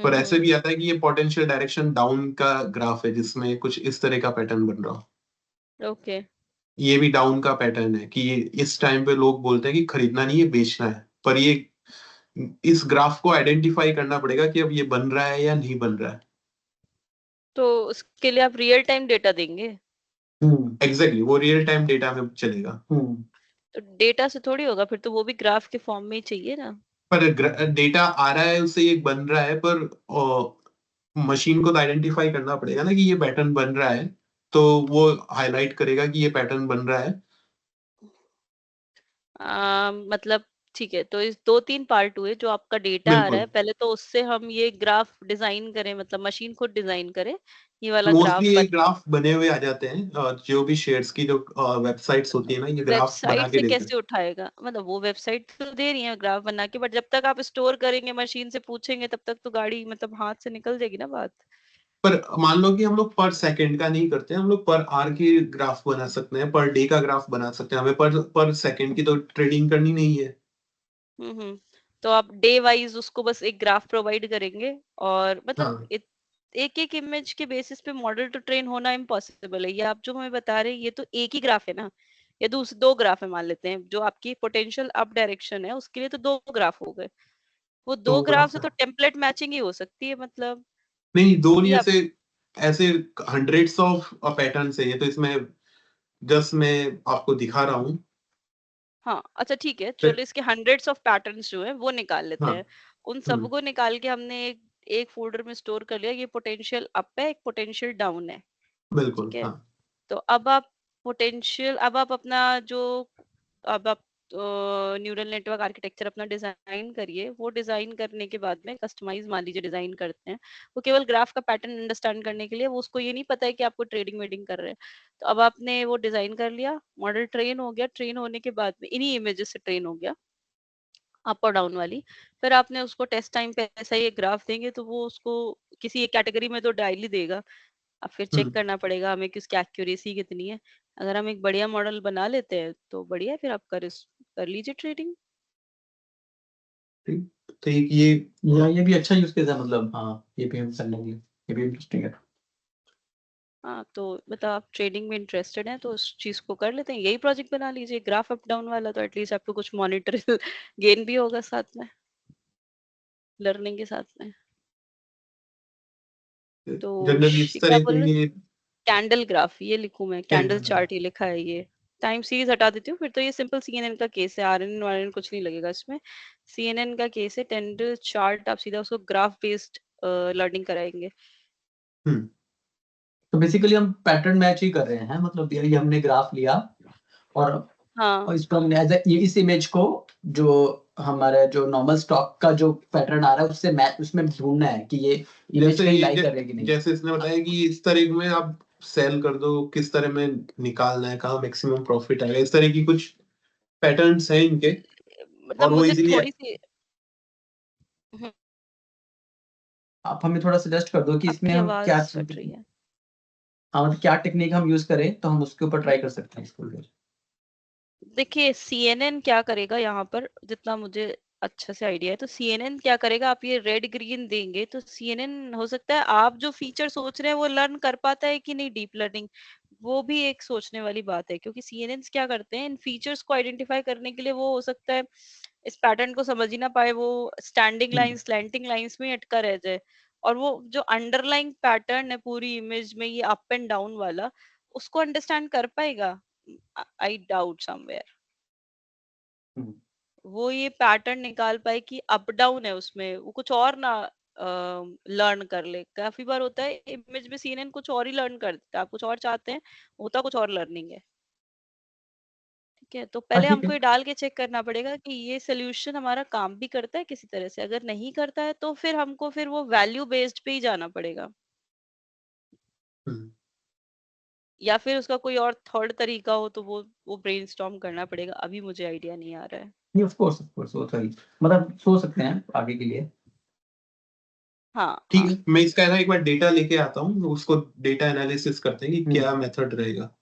पर ऐसे भी आता है कि ये पोटेंशियल डायरेक्शन डाउन का ग्राफ है जिसमें कुछ इस तरह का पैटर्न बन रहा हो। ओके। ये भी डाउन का पैटर्न है कि ये इस टाइम पे लोग बोलते हैं कि खरीदना नहीं है, बेचना है, पर ये इस ग्राफ को आइडेंटिफाई करना पड़ेगा कि अब ये बन रहा है या नहीं बन रहा है। तो उसके लिए आप रियल टाइम डेटा देंगे? एग्जैक्टली, वो रियल टाइम डेटा में चलेगा। तो डेटा से थोड़ी होगा, फिर तो वो भी ग्राफ के फॉर्म में ही चाहिए ना। पर डेटा आ रहा है, उससे ये बन रहा है, पर मशीन को तो आइडेंटिफाई करना पड़ेगा ना कि ये पैटर्न बन रहा है, तो वो हाईलाइट करेगा कि ये पैटर्न बन रहा है। मतलब ठीक है, तो इस दो तीन पार्ट हुए। जो आपका डेटा आ रहा बिल्कुल, है, पहले तो उससे हम ये ग्राफ डिजाइन करें, मतलब मशीन खुद डिजाइन करे ये वाला मोस्टली ग्राफ ये बन। ग्राफ बने हुए आ जाते हैं, जो भी शेयर्स की जो वेबसाइट्स होती है ना, ये ग्राफ बना वेबसाइट के से देते हैं। कैसे उठाएगा? मतलब वो वेबसाइट तो दे रही है ग्राफ बना के, बट जब तक आप स्टोर करेंगे मशीन से पूछेंगे तब तक तो गाड़ी मतलब हाथ से निकल जाएगी ना बात। पर मान लो कि हम लोग पर सेकंड का नहीं करते हैं, हम लोग पर आवर की ग्राफ बना सकते हैं, पर डे का ग्राफ बना सकते हैं, हमें पर सेकंड की तो ट्रेडिंग करनी नहीं है। हम्म। तो आप डे वाइज उसको बस एक ग्राफ प्रोवाइड करेंगे, और मतलब हाँ एक एक इमेज के बेसिस पे मॉडल टू ट्रेन होना इम्पॉसिबल है। ये आप जो हमें बता रहे हैं ये तो एक ही ग्राफ है ना, या दो ग्राफ है मान लेते हैं। जो आपकी पोटेंशियल अप डायरेक्शन है उसके लिए तो दो ग्राफ हो गए। वो तो दो ग्राफ से तो टेम्पलेट मैचिंग ही हो सकती है मतलब। नहीं, दो नहीं, या ऐसे ऐसे हंड्रेड्स ऑफ पैटर्न है ये, तो इसमें जस्ट मैं आपको दिखा रहा हूँ। हाँ अच्छा ठीक है, चलो इसके हंड्रेड्स ऑफ पैटर्न्स जो है वो निकाल लेते हाँ। हैं। उन हम्म, सबको निकाल के हमने एक फोल्डर में स्टोर कर लिया। ये पोटेंशियल अप है, एक पोटेंशियल डाउन है, बिल्कुल ठीक है। हाँ। तो अब आप अपना जो अब आप न्यूरल नेटवर्क आर्किटेक्चर अपना डिजाइन करिए। वो डिजाइन करने के बाद में कस्टमाइज मान लीजिए डिजाइन करते हैं, वो केवल ग्राफ का पैटर्न अंडरस्टैंड करने के लिए। वो उसको ये नहीं पता है कि आपको ट्रेडिंग वेडिंग कर रहे हैं। तो अब आपने वो डिजाइन कर लिया, मॉडल ट्रेन हो गया। ट्रेन होने के बाद में इन्हीं इमेजेस से ट्रेन हो गया, अप और डाउन वाली। फिर आपने उसको टेस्ट टाइम पे ऐसा ही एक ग्राफ देंगे तो वो उसको किसी एक कैटेगरी में तो डाल ही देगा। अब फिर चेक हम्म, करना पड़ेगा हमें कि उसकी एक्यूरेसी कितनी है। अगर हम एक बढ़िया मॉडल बना लेते हैं तो बढ़िया है, फिर आप कर लीजिए ट्रेडिंग। ठीक। तो एक ये भी अच्छा यूज केस है, मतलब हाँ, ये भी हम करने के लिए, ये भी इंटरेस्टिंग है। हाँ तो मतलब आप ट्रेडिंग में इंटरेस्टेड हैं तो उस चीज को कर लेते हैं, यही प्रोजेक्ट बना लीजिए ग्राफ अप डाउन वाला। तो एटलीस्ट आपको कुछ मॉनिटरी गेन भी होगा साथ में, लर्निंग के साथ में। तो जनरली इस क्या तरह बोल से रहे? ये कैंडल ग्राफ ये लिखूं मैं? Candle candle. चार्ट ये लिखा है ये। टाइम सीरीज हटा देती हूँ फिर तो। ये सिंपल सीएनएन का केस है, आरएनएन वारएनएन कुछ नहीं लगेगा इसमें। सीएनएन का केस है, कैंडल चार्ट आप सीधा उसको ग्राफ बेस्ड लर्निंग कराएंगे। हम्म, तो बेसिकली हम पैटर्न मैच ही कर रहे हैं, मतलब ये हमने ग्राफ लिया और हाँ इस पर हमने ये इस इमेज को जो हमारे जो नॉर्मल स्टॉक का जो पैटर्न आ रहा है उससे मैच, उसमें ढूंढना है कि ये इमेज जैसे कहीं ये लाई कर रही है कि नहीं। जैसे इसने बताया कि इस तरह में आप सेल कर दो, किस तरह में निकालना है, कहाँ मैक्सिमम प्रॉफिट आएगा, इस तरह की कुछ पैटर्न्स हैं इनके। मतलब और वो मुझे इजीली थोड़ी सी हम्म, आप हमें थोड़ा सजेस्ट कर दो कि इसमें आपकी हम क्या आवाज कट रही है। हाँ, मतलब क्या टेक्निक हम यूज करें तो हम उसके ऊपर ट्राई कर सकते हैं इसको फिर। देखिए सीएनएन क्या करेगा यहाँ पर, जितना मुझे अच्छा से आइडिया है तो सीएनएन क्या करेगा, आप ये रेड ग्रीन देंगे तो सीएनएन हो सकता है आप जो फीचर सोच रहे हैं वो लर्न कर पाता है कि नहीं डीप लर्निंग। वो भी एक सोचने वाली बात है, क्योंकि सीएनएन क्या करते हैं इन फीचर्स को आइडेंटिफाई करने के लिए। वो हो सकता है इस पैटर्न को समझ ही ना पाए, वो स्टैंडिंग लाइन स्लैंटिंग लाइंस में अटका रह जाए। और वो जो अंडरलाइंग पैटर्न है पूरी इमेज में, ये अप एंड डाउन वाला, उसको अंडरस्टैंड कर पाएगा? आई डाउट समवेयर हम्म, वो ये पैटर्न निकाल पाए कि अप डाउन है उसमें, वो कुछ और ना लर्न कर ले। काफी बार होता है इमेज में सीएनएन कुछ और ही लर्न कर देता है, आप कुछ और चाहते हैं, होता कुछ और लर्निंग है। ठीक है, तो हाँ पहले ठीक है। हमको ये डाल के चेक करना पड़ेगा कि ये सोल्यूशन हमारा काम भी करता है किसी तरह से। अगर नहीं करता है तो फिर हमको फिर वो वैल्यू बेस्ड पे ही जाना पड़ेगा, हम्म, या फिर उसका कोई और थर्ड तरीका हो तो वो ब्रेनस्टॉर्म करना पड़ेगा। अभी मुझे आइडिया नहीं आ रहा है। नहीं ऑफ कोर्स वो तो ही, मतलब सोच सकते हैं आगे के लिए। हाँ ठीक हाँ। है, मैं इसका है ना एक बार डेटा लेके आता हूँ, उसको डेटा एनालिसिस करते हैं कि क्या हम्म, मेथड रहेगा।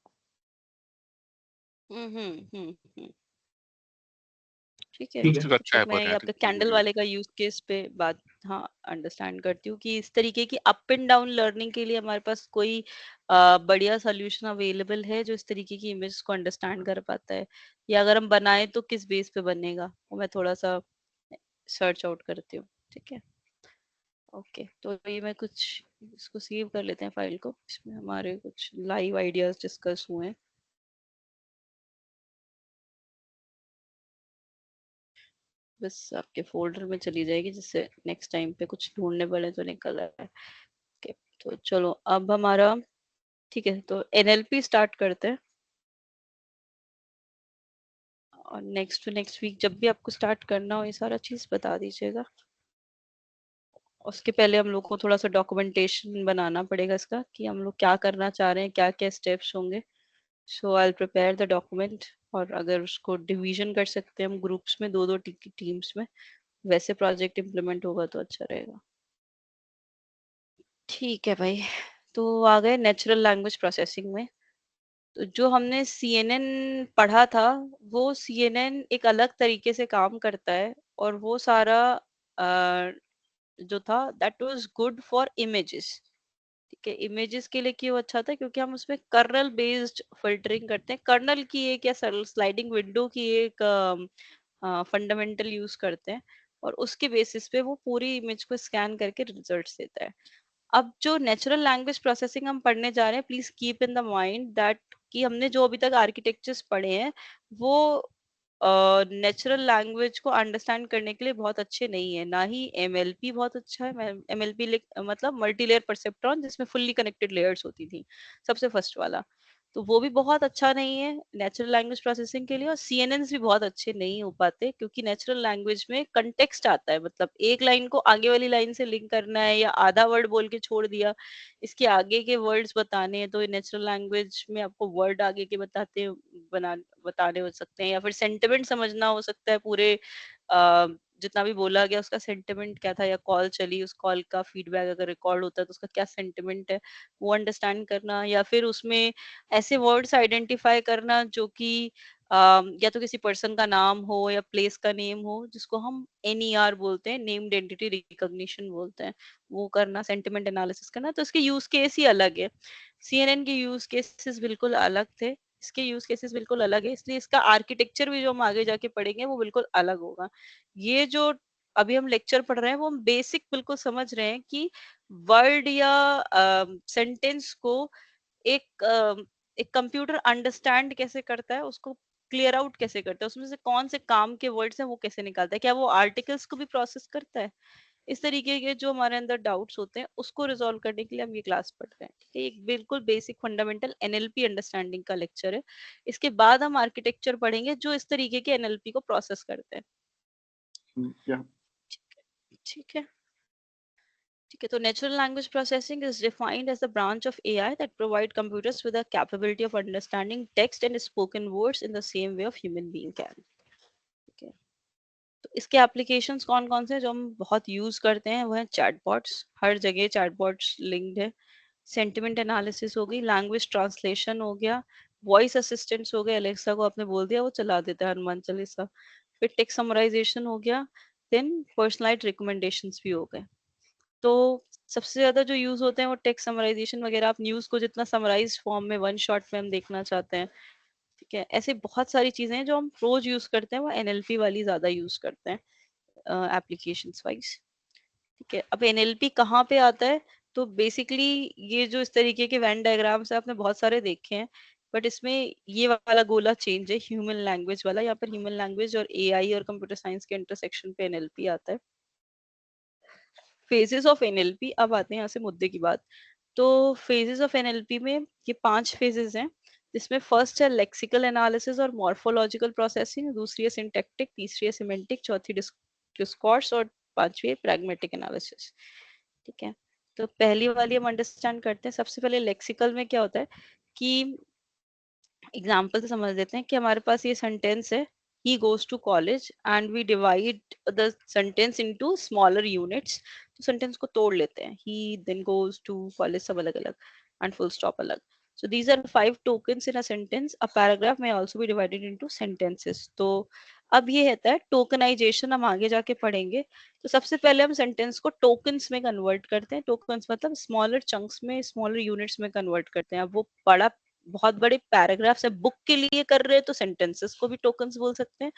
हम्म। ठीक है, ठीक है। उससे तब अच्छा तक है मैं पर ये आई आपका थिंक कैंडल वाले का यूज केस पे बात, हाँ, अंडरस्टैंड करती हूँ कि इस तरीके की अप एंड डाउन लर्निंग के लिए हमारे पास कोई बढ़िया सोल्यूशन अवेलेबल है जो इस तरीके की इमेज को अंडरस्टैंड कर पाता है, या अगर हम बनाए तो किस बेस पे बनेगा, वो मैं थोड़ा सा सर्च आउट करती हूँ। ठीक है, ओके, तो ये मैं कुछ इसको सेव कर लेते हैं फाइल को, इसमें हमारे कुछ लाइव आइडियाज डिस्कस हुए हैं। बस आपके फोल्डर में चली जाएगी जिससे नेक्स्ट टाइम पे कुछ ढूंढने पड़े तो निकल आए। ओके, तो चलो अब हमारा, ठीक है, तो एनएलपी स्टार्ट करते हैं। और नेक्स्ट टू नेक्स्ट वीक जब भी आपको स्टार्ट करना हो ये सारा चीज बता दीजिएगा। उसके पहले हम लोग को थोड़ा सा डॉक्यूमेंटेशन बनाना पड़ेगा इसका कि हम लोग क्या करना चाह रहे हैं, क्या क्या स्टेप्स होंगे। So I will prepare the document, और अगर उसको डिवीजन कर सकते हैं हम ग्रुप्स में, दो दो टीम्स में, वैसे प्रोजेक्ट इम्प्लीमेंट होगा तो अच्छा रहेगा। ठीक है भाई, तो आ गए नेचुरल लैंग्वेज प्रोसेसिंग में। तो जो हमने सीएनएन पढ़ा था, वो सीएनएन एक अलग तरीके से काम करता है, और वो सारा अ, जो था that was good for images. ठीक है, इमेजेस के लिए क्यों अच्छा था, क्योंकि हम उसमें कर्नल बेस्ड फिल्टरिंग करते हैं, कर्नल की एक या स्लाइडिंग विंडो की एक फंडामेंटल यूज करते हैं, और उसके बेसिस पे वो पूरी इमेज को स्कैन करके रिजल्ट्स देता है। अब जो नेचुरल लैंग्वेज प्रोसेसिंग हम पढ़ने जा रहे हैं, please keep in the mind that कि हमने जो अभी तक आर्किटेक्चर्स पढ़े हैं वो नेचुरल लैंग्वेज को अंडरस्टैंड करने के लिए बहुत अच्छे नहीं है। ना ही एमएलपी बहुत अच्छा है। एमएलपी मतलब मल्टी लेयर परसेप्ट्रॉन, जिसमें फुल्ली कनेक्टेड लेयर्स होती थी, सबसे फर्स्ट वाला, तो वो भी बहुत अच्छा नहीं है नेचुरल लैंग्वेज प्रोसेसिंग के लिए। और सीएनएन्स भी बहुत अच्छे नहीं हो पाते, क्योंकि नेचुरल लैंग्वेज में कंटेक्स्ट आता है, मतलब एक लाइन को आगे वाली लाइन से लिंक करना है, या आधा वर्ड बोल के छोड़ दिया, इसके आगे के वर्ड्स बताने हैं, तो नेचुरल लैंग्वेज में आपको वर्ड आगे के बताने हो सकते हैं, या फिर सेंटिमेंट समझना हो सकता है पूरे जितना भी बोला गया उसका सेंटिमेंट क्या था, या कॉल चली उस कॉल का फीडबैक अगर रिकॉर्ड होता है तो उसका क्या सेंटिमेंट है, वो अंडरस्टैंड करना, या फिर उसमें ऐसे वर्ड्स आइडेंटिफाई करना जो कि या तो किसी पर्सन का नाम हो या प्लेस का नेम हो, जिसको हम एनईआर बोलते हैं, नेम्ड एंटिटी रिकॉग्निशन बोलते हैं, वो करना, सेंटिमेंट एनालिसिस करना। तो इसके यूज केस ही अलग है। सीएनएन के यूज केसेस बिल्कुल अलग थे, इसके यूज केसेस बिल्कुल अलग है, इसलिए इसका आर्किटेक्चर भी जो हम आगे जाके पढ़ेंगे वो बिल्कुल अलग होगा। ये जो अभी हम लेक्चर पढ़ रहे हैं वो हम बेसिक बिल्कुल समझ रहे हैं कि वर्ड या सेंटेंस को एक एक कंप्यूटर अंडरस्टैंड कैसे करता है, उसको क्लियर आउट कैसे करता है, उसमें से कौन से काम के वर्ड्स हैं वो कैसे निकालता है, क्या वो आर्टिकल्स को भी प्रोसेस करता है। इस तरीके के जो हमारे अंदर डाउट्स होते हैं उसको रिजॉल्व करने के लिए हम ये क्लास पढ़ रहे हैं। ठीक है, एक बिल्कुल बेसिक फंडामेंटल एनएलपी अंडरस्टैंडिंग का लेक्चर है। इसके बाद हम आर्किटेक्चर पढ़ेंगे जो इस तरीके के एनएलपी को प्रोसेस करते हैं। या ठीक है, ठीक है, तो natural language processing is defined as the branch of AI that provide computers with the capability of understanding text and spoken words in the same way of human being can. ठीक है, तो इसके एप्लीकेशंस कौन कौन से हैं जो हम बहुत यूज करते हैं, वो है चैटबॉट्स, हर जगह चैटबॉट्स लिंक्ड है। सेंटिमेंट एनालिसिस हो गई, लैंग्वेज ट्रांसलेशन हो गया, वॉइस असिस्टेंट्स हो गए, अलेक्सा को आपने बोल दिया वो चला देता है हनुमान चालीसा, फिर टेक्स्ट समराइजेशन हो गया, देन पर्सनलाइज्ड रिकमेंडेशंस भी हो गए। तो सबसे ज्यादा जो यूज होते हैं वो टेक्स्ट समराइजेशन वगैरह, आप न्यूज को जितना समराइज फॉर्म में वन शॉट में हम देखना चाहते हैं। ठीक है, ऐसे बहुत सारी चीजें हैं जो हम रोज यूज करते हैं, वो एनएलपी वाली ज्यादा यूज करते हैं एप्लीकेशंस वाइज। ठीक है, अब एनएलपी कहाँ पे आता है, तो बेसिकली ये जो इस तरीके के वेन डायग्राम्स है आपने बहुत सारे देखे हैं, बट इसमें ये वाला गोला चेंज है, ह्यूमन लैंग्वेज वाला। यहाँ पर ह्यूमन लैंग्वेज और एआई और कंप्यूटर साइंस के इंटरसेक्शन पे एनएलपी आता है। फेजेस ऑफ एनएलपी, अब आते हैं यहाँ से मुद्दे की बात। तो फेजेस ऑफ एनएलपी में ये 5 फेजेस हैं, जिसमें फर्स्ट है लेक्सिकल एनालिसिस और मॉर्फोलॉजिकल प्रोसेसिंग, दूसरी है सिंटैक्टिक, तीसरी है सिमेंटिक, चौथी डिस्कोर्स और पांचवी है प्रैग्मेटिक एनालिसिस। ठीक है, तो पहली वाली हम अंडरस्टैंड करते हैं। सबसे पहले लेक्सिकल में क्या होता है कि एग्जाम्पल से समझ लेते हैं कि हमारे पास ये सेंटेंस है, he goes to college, and we divide the sentence into smaller units। तो सेंटेंस को तोड़ लेते हैं, he then goes to college सब अलग अलग, and full stop अलग। So these are 5 tokens in a sentence। A paragraph may also be divided into sentences। तो अब ये रहता है टोकनाइजेशन, हम आगे जाके पढ़ेंगे। तो सबसे पहले हम सेंटेंस को टोकन्स में कन्वर्ट करते हैं। टोकन्स मतलब स्मॉलर चंक्स में, स्मॉलर यूनिट्स में कन्वर्ट करते हैं। अब वो बड़ा बहुत बड़े पैराग्राफ्स है, बुक के लिए कर रहे हैं तो सेंटेंसेस को भी टोकन्स बोल सकते हैं,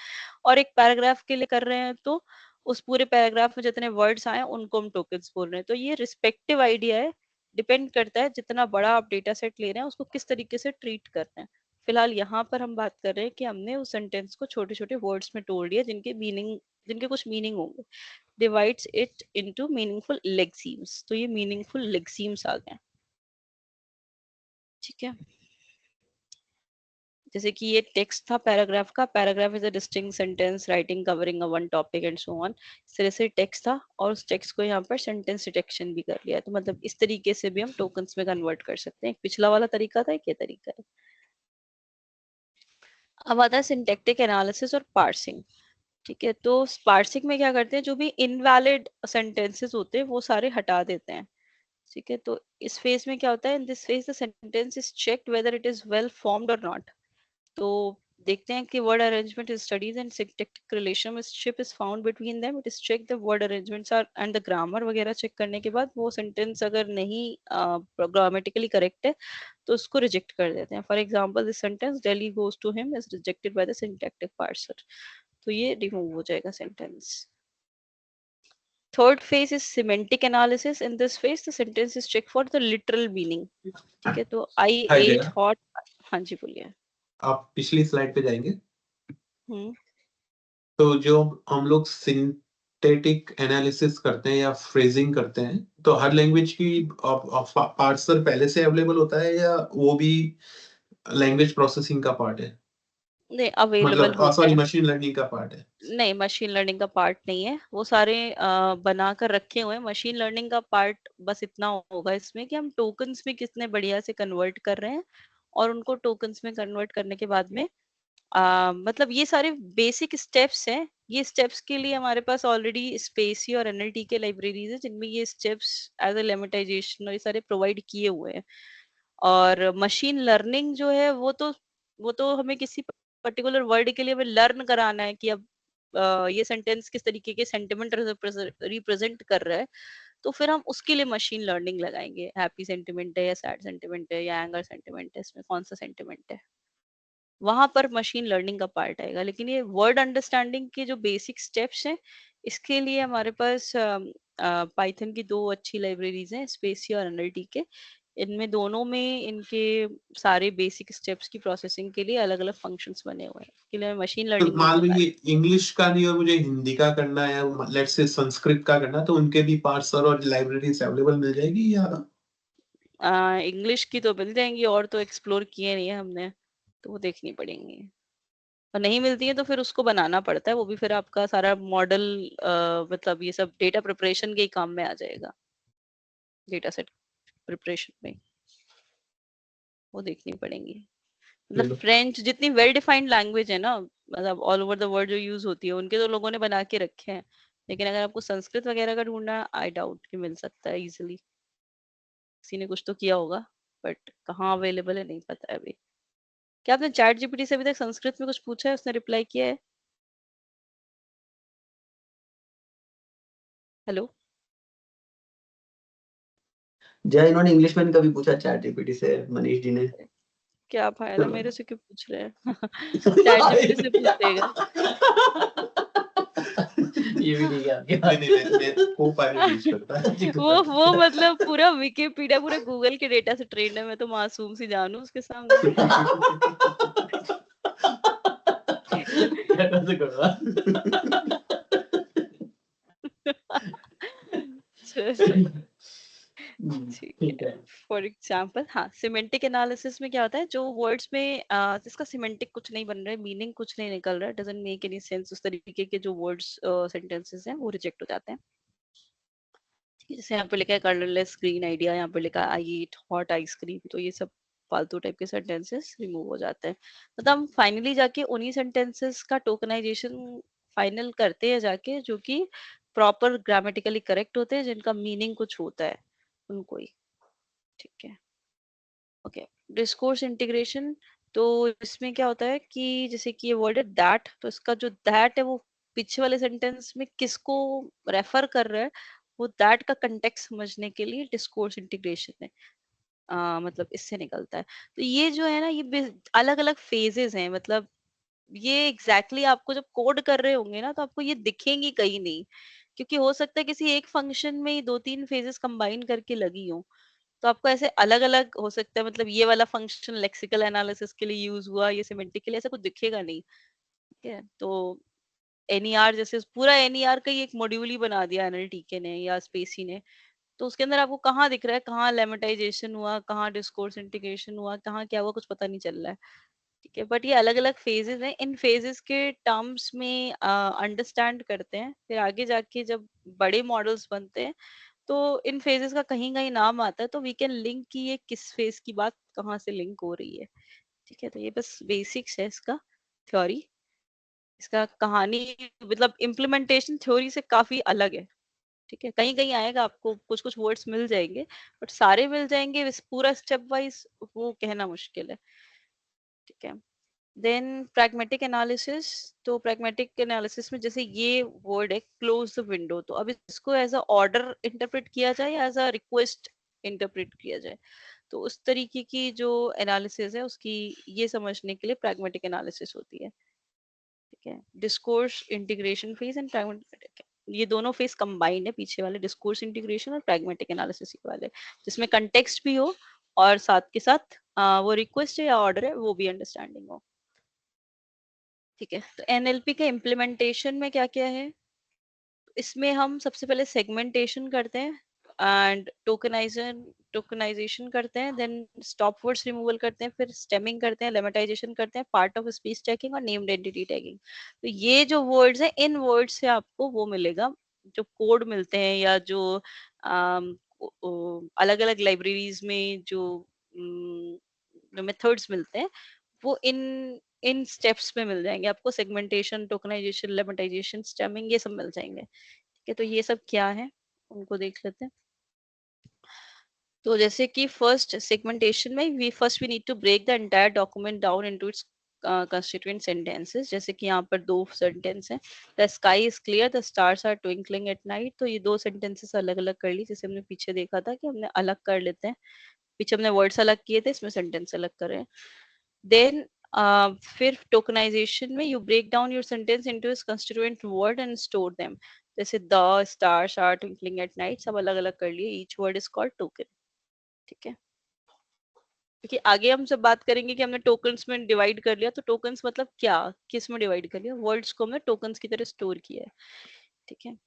और एक पैराग्राफ के लिए कर रहे हैं तो उस पूरे पैराग्राफ में जितने वर्ड्स आए उनको हम टोकन्स बोल रहे हैं। तो ये रिस्पेक्टिव आइडिया है, डिपेंड करता है जितना बड़ा आप डेटा सेट ले रहे हैं उसको किस तरीके से ट्रीट कर रहे हैं। फिलहाल यहाँ पर हम बात कर रहे हैं कि हमने उस सेंटेंस को छोटे छोटे वर्ड्स में तोड़ दिया जिनके कुछ मीनिंग होंगे। Divides it into meaningful lexemes. तो ये मीनिंगफुल लेक्सीम्स आ गए। ठीक है, जैसे कि ये टेक्स्ट था पैराग्राफ का, paragraph is a distinct sentence writing covering a one topic and so on. इस तरह से टेक्स्ट था और उस टेक्स्ट को यहाँ पर सेंटेंस डिटेक्शन भी कर लिया। तो मतलब इस तरीके से भी हम टोकन्स में कन्वर्ट कर सकते हैं। एक पिछला वाला तरीका था, एक ये तरीका है। अब आता है सिंटैक्टिक एनालिसिस और पार्सिंग। ठीक है, तो पार्सिंग में क्या करते हैं, जो भी इनवैलिड सेंटेंसेस होते हैं वो सारे हटा देते हैं। ठीक है, तो इस फेज में क्या होता है, in this phase the sentence is checked whether it is well formed और नॉट। तो देखते हैं कि word arrangement is studies and syntactic relationship is found between them. It is check the word arrangements are and the grammar वगैरह चेक करने के बाद वो सेंटेंस अगर नहीं ग्रामेटिकली करेक्ट है तो उसको रिजेक्ट कर देते हैं। For example this sentence Delhi goes to him is rejected by the syntactic parser. तो ये रिमूव हो जाएगा sentence. Third phase is semantic analysis. In this phase the sentence is check for the literal meaning. ठीक है, तो I Hi at there. Hot. हाँ जी बोलिए। आप पिछली स्लाइड पे जाएंगे। हम्म तो जो हम लोग सिंथेटिक एनालिसिस करते हैं या फ्रेजिंग करते हैं, तो हर लैंग्वेज की पार्सर पहले से अवेलेबल होता है या वो भी लैंग्वेज प्रोसेसिंग का पार्ट है? नहीं, अवेलेबल मतलब होते सॉरी, हैं। मशीन लर्निंग का पार्ट है। नहीं, मशीन लर्निंग का पार्ट नहीं है, वो सारे बना कर रखे हुए हैं। मशीन लर्निंग का पार्ट बस इतना होगा इसमें कि हम टोकन्स में कितने बढ़िया से कन्वर्ट कर रहे हैं, और उनको टोकन्स में कन्वर्ट करने के बाद में मतलब ये सारे बेसिक स्टेप्स हैं। ये स्टेप्स के लिए हमारे पास ऑलरेडी स्पेसी और एनएलटी के लाइब्रेरीज है जिनमें ये स्टेप्स एज अ लेमेटाइजेशन और ये सारे प्रोवाइड किए हुए हैं। और मशीन लर्निंग जो है वो तो हमें किसी पर्टिकुलर वर्ड के लिए हमें लर्न कराना है कि अब ये सेंटेंस किस तरीके के सेंटिमेंट रिप्रेजेंट कर रहा है। तो फिर हम उसके लिए मशीन लर्निंग लगाएंगे, हैप्पी सेंटिमेंट है या सैड सेंटिमेंट है या एंगर सेंटिमेंट है, इसमें कौन सा सेंटिमेंट है, वहां पर मशीन लर्निंग का पार्ट आएगा। लेकिन ये वर्ड अंडरस्टैंडिंग के जो बेसिक स्टेप्स हैं, इसके लिए हमारे पास पाइथन की 2 अच्छी लाइब्रेरीज हैं, स्पेसी और एनएलटी के। इनमें दोनों में इनके सारे बेसिक स्टेप्स की प्रोसेसिंग के लिए अलग अलग फंक्शंस बने हुए हैं। इसके लिए मशीन तो लर्निंग नहीं मान लगाया। लीजिए इंग्लिश का नहीं और मुझे हिंदी का करना है, लेट्स से संस्कृत का करना है, तो उनके भी पार्सर और लाइब्रेरीज अवेलेबल मिल जाएगी या? इंग्लिश की तो मिल जाएंगी, और तो एक्सप्लोर किए नहीं है हमने, तो वो देखनी पड़ेंगी। और नहीं मिलती है तो फिर उसको बनाना पड़ता है, वो भी फिर आपका सारा मॉडल मतलब ये सब डेटा प्रिपरेशन के ही काम में आ जाएगा, डेटा सेट प्रिपरेशन में वो देखनी पड़ेंगी। मतलब चलो। फ्रेंच जितनी वेल डिफाइंड लैंग्वेज है ना, मतलब ऑल ओवर द वर्ल्ड जो यूज होती है, उनके तो लोगों ने बना के रखे हैं। लेकिन अगर आपको संस्कृत वगैरह का ढूंढना, आई डाउट कि मिल सकता है इजीली। किसी ने कुछ तो किया होगा, बट कहाँ अवेलेबल है नहीं पता है अभी। क्या आपने चैट जीपीटी से अभी तक संस्कृत में कुछ पूछा है, उसने रिप्लाई किया है? हेलो। जय, इन्होंने इंग्लिश में कभी पूछा चैट जीपीटी से, मनीष जी ने? क्या फायदा, मेरे से क्यों पूछ रहे हैं? चैट जीपीटी से पूछेगा। ये भी ठीक है आपके नहीं नहीं मैं को पायलट यूज करता है। वो मतलब पूरा विकिपीडिया पूरे गूगल के डेटा से ट्रेंड है, मैं तो मासूम सी जानू उसके सामने। That was a good one. चलो, ठीक ठीक है। है। फॉर एग्जाम्पल हाँ, सिमेंटिक एनालिसिस में क्या होता है, जो वर्ड्स में जिसका सिमेंटिक कुछ नहीं बन रहा है, मीनिंग कुछ नहीं निकल रहा है, डजंट मेक एनी सेंस, उस तरीके के जो वर्ड्स सेंटेंसेस हैं वो रिजेक्ट हो जाते हैं। ठीक है, जैसे यहाँ पे लिखा है कलरलेस ग्रीन आइडिया, यहाँ पे लिखा है आई ईट हॉट आइसक्रीम, तो ये सब फालतू टाइप के सेंटेंसेस रिमूव हो जाते हैं। मतलब हम फाइनली जाके उन्हीं सेंटेंसेस का टोकनाइजेशन फाइनल करते हैं जाके, जो कि प्रॉपर ग्रामेटिकली करेक्ट होते हैं, जिनका मीनिंग कुछ होता है, उनको ही। ठीक है, ओके। डिस्कोर्स इंटीग्रेशन, तो इसमें क्या होता है कि जैसे कि ये वर्ड है दैट, तो इसका जो दैट है वो पीछे वाले सेंटेंस में किसको रेफर कर रहा है, वो दैट का कंटेक्स्ट समझने के लिए डिस्कोर्स इंटीग्रेशन है। मतलब इससे निकलता है। तो ये जो है ना, ये अलग अलग फेजेस हैं। मतलब ये एग्जैक्टली आपको जब कोड कर रहे होंगे ना, तो आपको ये दिखेंगी कहीं नहीं, क्योंकि हो सकता है किसी एक फंक्शन में ही दो तीन फेजेस कंबाइन करके लगी हो, तो आपको ऐसे अलग अलग हो सकता है। मतलब ये वाला फंक्शन लेक्सिकल एनालिसिस के लिए यूज हुआ, ये सिमेंटिक के लिए, ऐसा कुछ दिखेगा नहीं। ठीक है, तो एनईआर जैसे पूरा एनईआर का ही एक मॉड्यूल ही बना दिया एनएलटीके ने या स्पेसी ने, तो उसके अंदर आपको कहाँ दिख रहा है, कहाँ लेमेटाइजेशन हुआ, कहाँ डिस्कोर्स इंटीग्रेशन हुआ, कहाँ क्या हुआ, कुछ पता नहीं चल रहा है। ठीक है, बट ये अलग अलग फेजेस हैं, इन फेजेस के टर्म्स में अंडरस्टैंड करते हैं, फिर आगे जाके जब बड़े मॉडल्स बनते हैं, तो इन फेजेस का कहीं कहीं नाम आता है, तो वी कैन लिंक कि ये किस फेज की बात कहाँ से लिंक हो रही है। ठीक है, तो ये बस बेसिक्स है इसका, थ्योरी। इसका कहानी मतलब इम्प्लीमेंटेशन थ्योरी से काफी अलग है। ठीक है, कहीं कहीं आएगा, आपको कुछ कुछ वर्ड्स मिल जाएंगे, बट सारे मिल जाएंगे इस पूरा स्टेप वाइज, वो कहना मुश्किल है। ठीक है, देन प्रैग्मेटिक एनालिसिस, तो प्रैग्मेटिक एनालिसिस में जैसे ये वर्ड है क्लोज द विंडो, तो अब इसको एज अ ऑर्डर इंटरप्रेट किया जाए या एज अ रिक्वेस्ट इंटरप्रेट किया जाए, तो उस तरीके की जो एनालिसिस है उसकी ये समझने के लिए प्रैग्मेटिक एनालिसिस होती है। ठीक है, discourse integration phase and pragmatic, ये दोनों फेज कंबाइंड है, पीछे वाले डिस्कोर्स इंटीग्रेशन और प्रैग्मेटिक एनालिसिस वाले, जिसमें कंटेक्स्ट भी हो और साथ के साथ वो रिक्वेस्ट है या ऑर्डर है वो भी अंडरस्टैंडिंग हो। ठीक है, तो एनएलपी के इम्प्लीमेंटेशन में क्या क्या है, इसमें हम सबसे पहले सेगमेंटेशन करते हैं एंड टोकनाइजेशन करते हैं, देन स्टॉप वर्ड्स रिमूवल करते हैं, फिर स्टेमिंग करते हैं, लेमेटाइजेशन करते हैं, पार्ट ऑफ स्पीच टैगिंग और नेम्ड एंटिटी टैगिंग। तो ये जो वर्ड्स हैं, इन वर्ड्स से आपको वो मिलेगा, जो कोड मिलते हैं या जो अलग अलग लाइब्रेरीज में जो मेथड्स मिलते हैं, वो इन इन स्टेप्स में मिल जाएंगे आपको। सेगमेंटेशन, टोकनाइजेशन, लेमेटाइजेशन, स्टेमिंग, ये सब मिल जाएंगे। ठीक है, तो ये सब क्या है उनको देख लेते हैं। तो जैसे कि फर्स्ट सेगमेंटेशन में we need to break the entire document down into its constituent sentences। जैसे कि यहाँ पर दो सेंटेंस हैं, the sky is clear, the stars are twinkling at night. तो ये दो सेंटेंसेस अलग अलग कर ली, जैसे हमने पीछे देखा था कि हमने अलग कर लेते हैं, पीछे हमने वर्ड्स अलग किए थे, इसमें सेंटेंस अलग कर रहे हैं। देन फिर टोकनाइजेशन में you break down your sentence into its constituent word and store them. जैसे the stars are twinkling at night सब अलग अलग कर लिए, each word is called token. ठीक है, क्योंकि आगे हम सब बात करेंगे कि हमने टोकन्स में डिवाइड कर लिया, तो टोकन्स मतलब क्या, किस में डिवाइड कर लिया, वर्ड्स को हमने टोकन्स की तरह स्टोर किया है। ठीक है,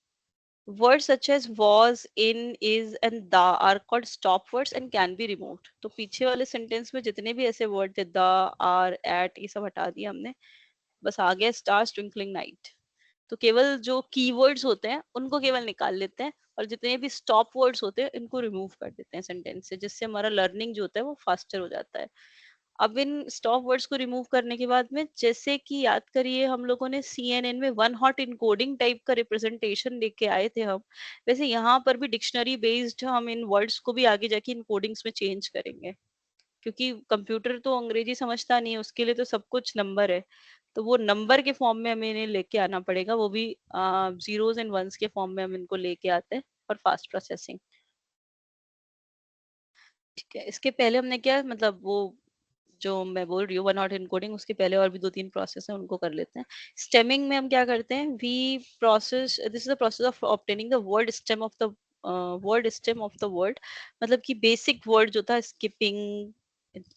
words such as was, in, is and the are called stop words and can be removed। तो पीछे वाले सेंटेंस में जितने भी ऐसे वर्ड थे, the, are, at, ये सब हटा दिया हमने, बस आ गया stars twinkling night। तो केवल जो कीवर्ड्स होते हैं उनको केवल निकाल लेते हैं, और जितने भी स्टॉप वर्ड्स होते हैं इनको रिमूव कर देते हैं सेंटेंस से, जिससे हमारा लर्निंग जो होता है वो फास्टर हो जाता है। अब इन स्टॉप वर्ड्स को रिमूव करने के बाद में, जैसे कि याद करिए हम लोगों ने CNN में वन हॉट इनकोडिंग टाइप का रिप्रेजेंटेशन लेके आए थे हम, वैसे यहाँ पर भी डिक्शनरी बेस्ड हम इन वर्ड्स को भी आगे जाके इनकोडिंग्स में चेंज करेंगे, क्योंकि कंप्यूटर तो अंग्रेजी समझता नहीं है, उसके लिए तो सब कुछ नंबर है, तो वो नंबर के फॉर्म में हमें इन्हें लेके आना पड़ेगा, वो भी जीरोस एंड वंस के फॉर्म में हम इनको लेके आते हैं और फास्ट प्रोसेसिंग। ठीक है, इसके पहले हमने क्या मतलब वो जो मैं बोल रही हूँ वन हॉट एनकोडिंग, उसके पहले और भी 2-3 प्रोसेस है, उनको कर लेते हैं। स्टेमिंग में हम क्या करते हैं, we process this is the process of obtaining the word stem of the word, मतलब कि बेसिक वर्ड जो था स्किपिंग,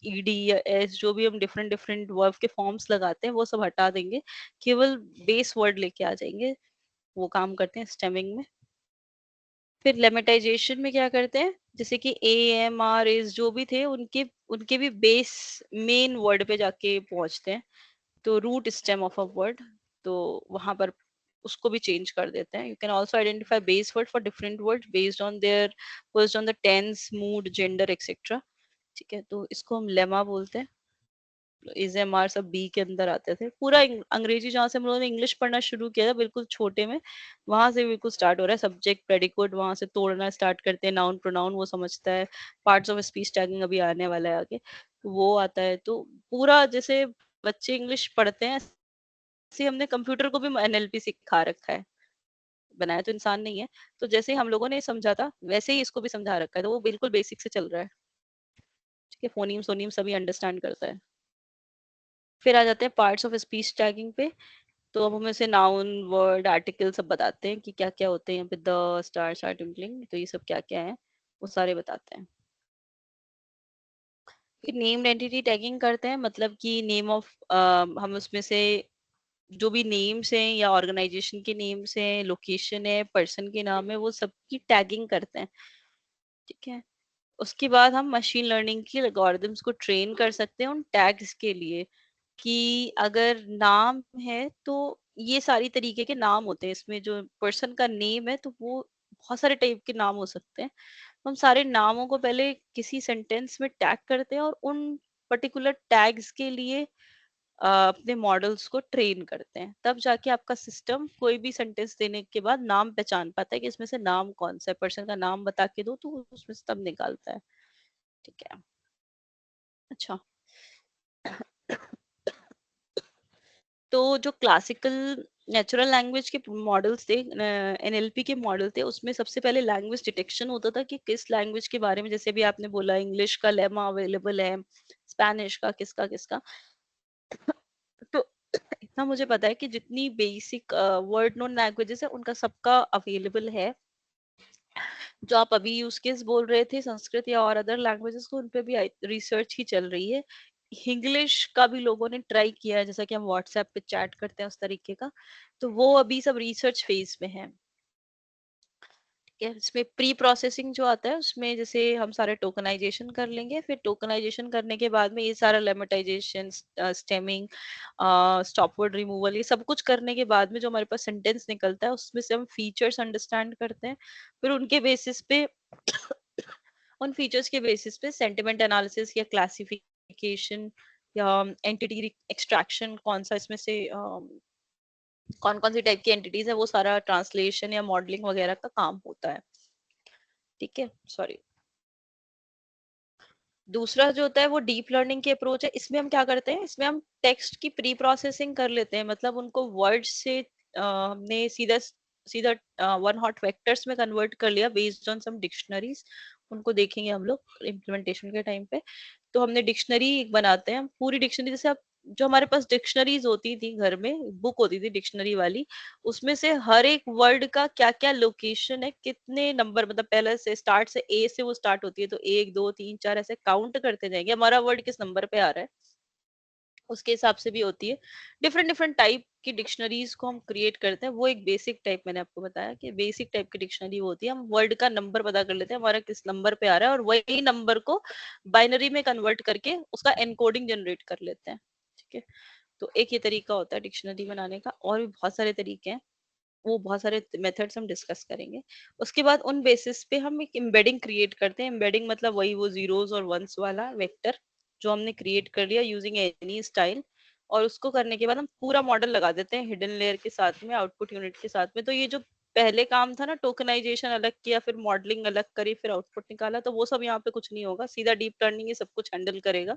ईडी या एस, जो भी हम डिफरेंट डिफरेंट वर्ब के फॉर्म्स लगाते हैं वो सब हटा देंगे, केवल बेस वर्ड लेके आ जाएंगे, वो काम करते हैं स्टेमिंग में। फिर लेमेटाइजेशन में क्या करते हैं, जैसे कि ए एम आर एस जो भी थे, उनके उनके भी बेस मेन वर्ड पे जाके पहुंचते हैं, तो root stem of a word, तो वहां पर उसको भी चेंज कर देते हैं। You can also identify base word for different word based on the tense, mood, gender etcetera. ठीक है, तो इसको हम लेमा बोलते हैं। इज एम आर सब बी के अंदर आते थे। पूरा अंग्रेजी जहाँ से हम लोगों ने इंग्लिश पढ़ना शुरू किया था बिल्कुल छोटे में, वहां से बिल्कुल स्टार्ट हो रहा है। सब्जेक्ट प्रेडिकेट वहां से तोड़ना स्टार्ट करते हैं, नाउन प्रोनाउन वो समझता है, पार्ट्स ऑफ स्पीच टैगिंग अभी आने वाला है आगे, तो वो आता है। तो पूरा जैसे बच्चे इंग्लिश पढ़ते हैं, ऐसे हमने कंप्यूटर को भी एनएलपी सिखा रखा है। बनाया तो इंसान नहीं है, तो जैसे ही हम लोगों ने समझा था वैसे ही इसको भी समझा रखा है, तो वो बिल्कुल बेसिक से चल रहा है। ठीक है, फोनीम सोनीम सभी अंडरस्टैंड करता है। फिर आ जाते हैं पार्ट्स ऑफ स्पीच टैगिंग पे। तो अब हम इसे नाउन, वर्ड, आर्टिकल सब बताते हैं कि क्या क्या होते हैं यहाँ पे, द, स्टार, स्टार ट्विंकलिंग, तो ये सब क्या क्या है वो सारे बताते हैं। फिर नेम्ड एंटिटी टैगिंग करते हैं, मतलब कि नेम ऑफ, हम उसमें से जो भी नेम्स हैं या ऑर्गेनाइजेशन के नेम्स हैं, लोकेशन है, पर्सन के नाम है, वो सबकी टैगिंग करते हैं। ठीक है, उसके बाद हम मशीन लर्निंग की एल्गोरिथम्स को ट्रेन कर सकते हैं उन टैग्स के लिए, कि अगर नाम है तो ये सारी तरीके के नाम होते हैं इसमें, जो पर्सन का नेम है तो वो बहुत सारे टाइप के नाम हो सकते हैं। तो हम सारे नामों को पहले किसी सेंटेंस में टैग करते हैं और उन पर्टिकुलर टैग्स के लिए अपने मॉडल्स को ट्रेन करते हैं, तब जाके आपका सिस्टम कोई भी सेंटेंस देने के बाद नाम पहचान पाता है कि इसमें से नाम कौन सा है। पर्सन का नाम बता के दो तो वो उसमें से तब निकालता है। ठीक है, अच्छा। तो जो क्लासिकल नेचुरल लैंग्वेज के मॉडल्स थे, एनएलपी के मॉडल थे, उसमें सबसे पहले लैंग्वेज डिटेक्शन होता था कि किस लैंग्वेज के बारे में, जैसे भी आपने बोला इंग्लिश का लेमा अवेलेबल है, स्पेनिश का, किसका किसका। तो इतना मुझे पता है कि जितनी बेसिक वर्ड नोन लैंग्वेजेस है उनका सबका अवेलेबल है। जो आप अभी यूज केस बोल रहे थे संस्कृत या और अदर लैंग्वेजेस को, उन पे भी रिसर्च ही चल रही है। इंग्लिश का भी लोगों ने ट्राई किया है, जैसा कि हम व्हाट्सएप पे चैट करते हैं उस तरीके का, तो वो अभी सब रिसर्च फेज में है। ठीक है, इसमें प्री प्रोसेसिंग जो आता है उसमें जैसे हम सारे टोकनाइजेशन कर लेंगे, फिर टोकनाइजेशन करने के बाद में ये सारा lemmatisation, stemming, stop word removal, ये सब कुछ करने के बाद में जो हमारे पास सेंटेंस निकलता है उसमें से हम फीचर्स अंडरस्टैंड करते हैं। फिर उनके बेसिस पे उन फीचर्स के बेसिस पे सेंटिमेंट एनालिसिस या क्लासिफिकेशन या एंटिटी एक्सट्रैक्शन, कौन सा इसमें से कौन कौन सी टाइप की एंटिटीज है, वो सारा ट्रांसलेशन या मॉडलिंग वगैरह का काम होता है। ठीक है, सॉरी। दूसरा जो होता है वो डीप लर्निंग की अप्रोच है। इसमें हम क्या करते हैं, इसमें हम टेक्स्ट की प्री प्रोसेसिंग कर लेते हैं, मतलब उनको वर्ड से हमने सीधा सीधा वन हॉट वेक्टर्स में कन्वर्ट कर लिया बेस्ड ऑन सम डिक्शनरीज। उनको देखेंगे हम लोग इम्प्लीमेंटेशन के टाइम पे। तो हमने डिक्शनरी बनाते हैं, पूरी डिक्शनरी, जैसे आप, जो हमारे पास डिक्शनरीज होती थी घर में, बुक होती थी डिक्शनरी वाली, उसमें से हर एक वर्ड का क्या क्या लोकेशन है, कितने नंबर, मतलब पहले से स्टार्ट से ए से वो स्टार्ट होती है, तो 1 2 3 4 ऐसे काउंट करते जाएंगे हमारा वर्ड किस नंबर पे आ रहा है, उसके हिसाब से भी होती है। डिफरेंट डिफरेंट टाइप की डिक्शनरीज को हम क्रिएट करते हैं। वो एक बेसिक टाइप, मैंने आपको बताया कि बेसिक टाइप की डिक्शनरी वो होती है। हम वर्ड का नंबर पता कर लेते हैं हमारा किस नंबर पे आ रहा है, और वही नंबर को बाइनरी में कन्वर्ट करके उसका एनकोडिंग जनरेट कर लेते हैं। ठीक है, तो एक ये तरीका होता है डिक्शनरी बनाने का, और भी बहुत सारे तरीके हैं, वो बहुत सारे मेथड्स हम डिस्कस करेंगे। उसके बाद उन बेसिस पे हम एक एम्बेडिंग क्रिएट करते हैं। एम्बेडिंग मतलब वही वो जीरोस और वंस वाला वेक्टर जो हमने क्रिएट कर लिया यूजिंग एनी स्टाइल, और उसको करने के बाद हम पूरा मॉडल लगा देते हैं हिडन लेयर के साथ में, आउटपुट यूनिट के साथ में। तो ये जो पहले काम था ना, टोकनाइजेशन अलग किया, फिर मॉडलिंग अलग करी, फिर आउटपुट निकाला, तो वो सब यहाँ पे कुछ नहीं होगा। सीधा डीप लर्निंग ये सब कुछ हैंडल करेगा,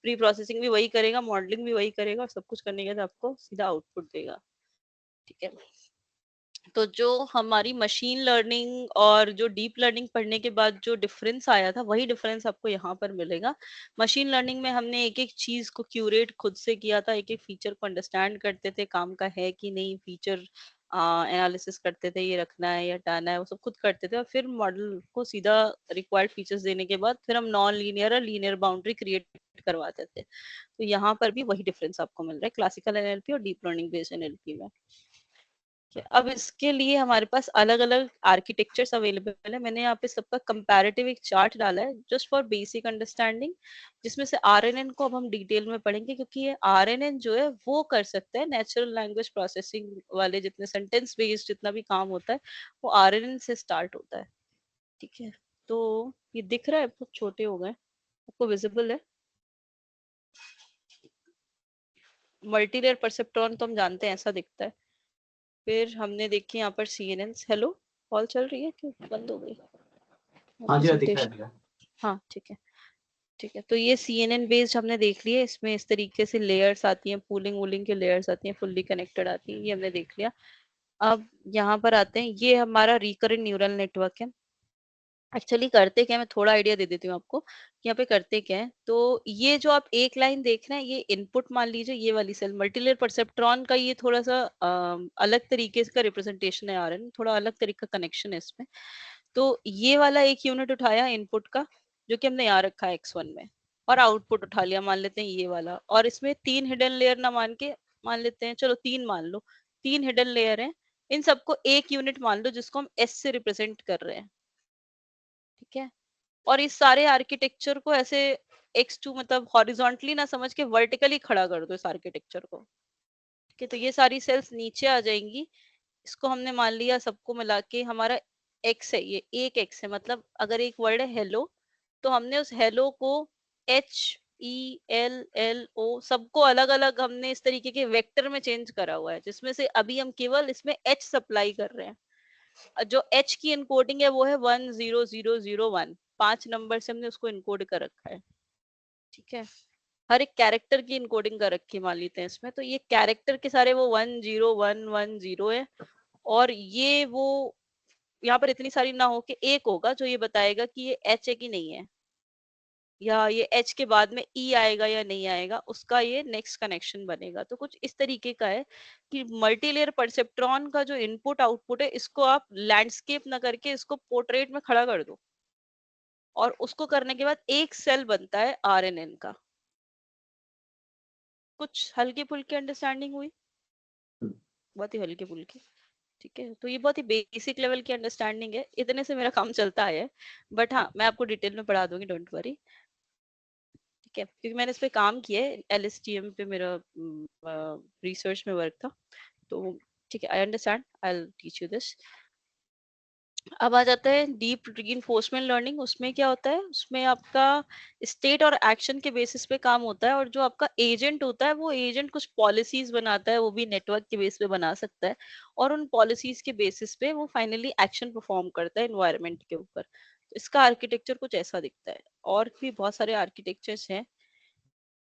प्री प्रोसेसिंग भी वही करेगा, मॉडलिंग भी वही करेगा, और सब कुछ करने के बाद आपको सीधा आउटपुट देगा। ठीक है, तो जो हमारी मशीन लर्निंग और जो डीप लर्निंग पढ़ने के बाद जो डिफरेंस आया था वही डिफरेंस आपको यहाँ पर मिलेगा। मशीन लर्निंग में हमने एक एक चीज को क्यूरेट खुद से किया था, एक एक फीचर को अंडरस्टैंड करते थे, काम का है कि नहीं, फीचर एनालिसिस करते थे, ये रखना है या हटाना है, वो सब खुद करते थे, और फिर मॉडल को सीधा रिक्वायर्ड फीचर्स देने के बाद फिर हम नॉन लीनियर और लीनियर बाउंड्री क्रिएट करवाते थे। तो यहाँ पर भी वही डिफरेंस आपको मिल रहा है क्लासिकल एनएलपी और डीप लर्निंग बेस्ड एनएलपी में। अब इसके लिए हमारे पास अलग अलग आर्किटेक्चर्स अवेलेबल है। मैंने यहाँ पे सबका कंपैरेटिव एक चार्ट डाला है जस्ट फॉर बेसिक अंडरस्टैंडिंग, जिसमें से आरएनएन को अब हम डिटेल में पढ़ेंगे, क्योंकि ये आरएनएन जो है वो कर सकता है नेचुरल लैंग्वेज प्रोसेसिंग वाले जितने सेंटेंस बेस्ड जितना भी काम होता है वो आरएनएन से स्टार्ट होता है। ठीक है, तो ये दिख रहा है, बहुत छोटे हो गए, आपको विजिबल है? मल्टीलेयर परसेप्ट्रॉन तो हम जानते हैं ऐसा दिखता है। फिर हमने देखे यहाँ पर CNN। हेलो, कॉल चल रही है कि बंद हो गई? हाँ जी, हाँ, दिख रहा है प्रेजेंटेशन, भैया। हाँ ठीक है, ठीक है। तो ये CNN बेस्ड हमने देख लिया, इसमें इस तरीके से लेयर्स आती हैं, पूलिंग वूलिंग के लेयर्स आती हैं, फुल्ली कनेक्टेड आती हैं, ये हमने देख लिया। अब यहाँ पर आते हैं, ये हमारा रिकरेंट न्यूरल नेटवर्क है। एक्चुअली करते क्या है, मैं थोड़ा आइडिया दे देती हूँ आपको कि यहाँ पे करते क्या है। तो ये जो आप एक लाइन देख रहे हैं, ये इनपुट मान लीजिए, ये वाली सेल मल्टीलेयर परसेप्ट्रॉन का ये थोड़ा सा अलग तरीके का रिप्रेजेंटेशन है, आ रहा है थोड़ा अलग तरीके का कनेक्शन है इसमें। तो ये वाला एक यूनिट उठाया इनपुट का, जो कि हमने यहाँ रखा है X1 में, और आउटपुट उठा लिया, मान लेते हैं ये वाला, और इसमें 3 हिडन लेयर ना मान के, मान लेते हैं, चलो 3 मान लो, 3 हिडन लेयर है, इन सबको एक यूनिट मान लो जिसको हम S से रिप्रेजेंट कर रहे हैं। ठीक है, और इस सारे आर्किटेक्चर को ऐसे X2 मतलब हॉरिजॉन्टली ना समझ के वर्टिकली खड़ा कर दो इस आर्किटेक्चर को। ठीक है, तो ये सारी सेल्स नीचे आ जाएंगी। इसको हमने मान लिया सबको मिला के हमारा X है, ये एक X है, मतलब अगर एक वर्ड है हेलो, तो हमने उस हेलो को HELLO सबको अलग अलग हमने इस तरीके के वेक्टर में चेंज करा हुआ है, जिसमें से अभी हम केवल इसमें H सप्लाई कर रहे हैं। जो H की इनकोडिंग है वो है 10001, 5 नंबर से हमने उसको इनकोड कर रखा है। ठीक है, हर एक कैरेक्टर की इनकोडिंग कर रखी है, मान लेते हैं इसमें, तो ये कैरेक्टर के सारे वो 10110 है, और ये वो यहाँ पर इतनी सारी ना हो कि एक होगा जो ये बताएगा कि ये H है कि नहीं है, या ये H के बाद में E आएगा या नहीं आएगा, उसका ये नेक्स्ट कनेक्शन बनेगा। तो कुछ इस तरीके का है कि मल्टीलेयर परसेप्ट्रॉन का जो इनपुट आउटपुट है, इसको आप लैंडस्केप ना करके इसको पोर्ट्रेट में खड़ा कर दो, और उसको करने के बाद एक सेल बनता है RNN का। कुछ हल्की फुल्की अंडरस्टैंडिंग हुई? बहुत ही हल्की फुल्की। ठीक है, तो ये बहुत ही बेसिक लेवल की अंडरस्टैंडिंग है, इतने से मेरा काम चलता है। बट हाँ, मैं आपको डिटेल में पढ़ा दूंगी, डोंट वरी। ठीक है, क्योंकि मैंने इस पे काम किया है, LSTM पे मेरा रिसर्च में वर्क था, तो ठीक है, I understand, I will teach you this. अब आ जाता है डीप रीइंफोर्समेंट लर्निंग। उसमें क्या होता है, उसमें आपका स्टेट और एक्शन के बेसिस पे काम होता है, और जो आपका एजेंट होता है वो एजेंट कुछ पॉलिसीज बनाता है, वो भी नेटवर्क के बेस पे बना सकता है, और उन पॉलिसीज के बेसिस पे वो फाइनली एक्शन परफॉर्म करता है एनवायरनमेंट के ऊपर। तो इसका आर्किटेक्चर कुछ ऐसा दिखता है, और भी बहुत सारे आर्किटेक्चर्स हैं।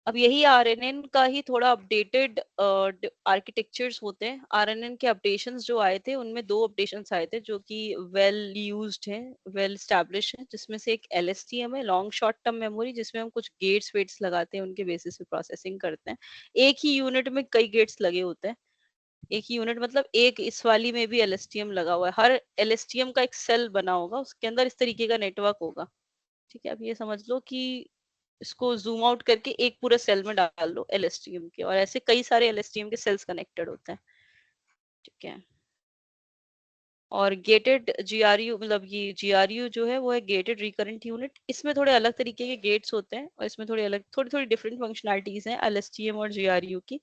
अब यही आरएनएन का ही थोड़ा अपडेटेड आर्किटेक्चर्स होते हैं। आरएनएन के अपडेशंस जो आए थे, उनमें 2 अपडेशंस आए थे जो कि वेल यूज्ड हैं, वेल एस्टैब्लिश हैं, जिसमें से एक LSTM है, लॉन्ग शॉर्ट टर्म मेमोरी, जिसमें हम कुछ गेट्स वेट्स लगाते हैं, उनके बेसिस पे प्रोसेसिंग करते हैं। एक ही यूनिट में कई गेट्स लगे होते हैं, एक ही यूनिट मतलब एक इस वाली में भी LSTM लगा हुआ है, हर LSTM का एक सेल बना होगा, उसके अंदर इस तरीके का नेटवर्क होगा। ठीक है, अब ये समझ लो कि इसको जूम आउट करके एक पूरे सेल में डाल दो LSTM के, और ऐसे कई सारे LSTM के सेल्स कनेक्टेड होते हैं। ठीक है, और गेटेड GRU, मतलब ये GRU जो है वो है गेटेड रिकरेंट यूनिट। इसमें थोड़े अलग तरीके के गेट्स होते हैं, और इसमें थोड़ी अलग थोड़ी थोड़ी डिफरेंट फंक्शनैलिटीज हैं LSTM और GRU की।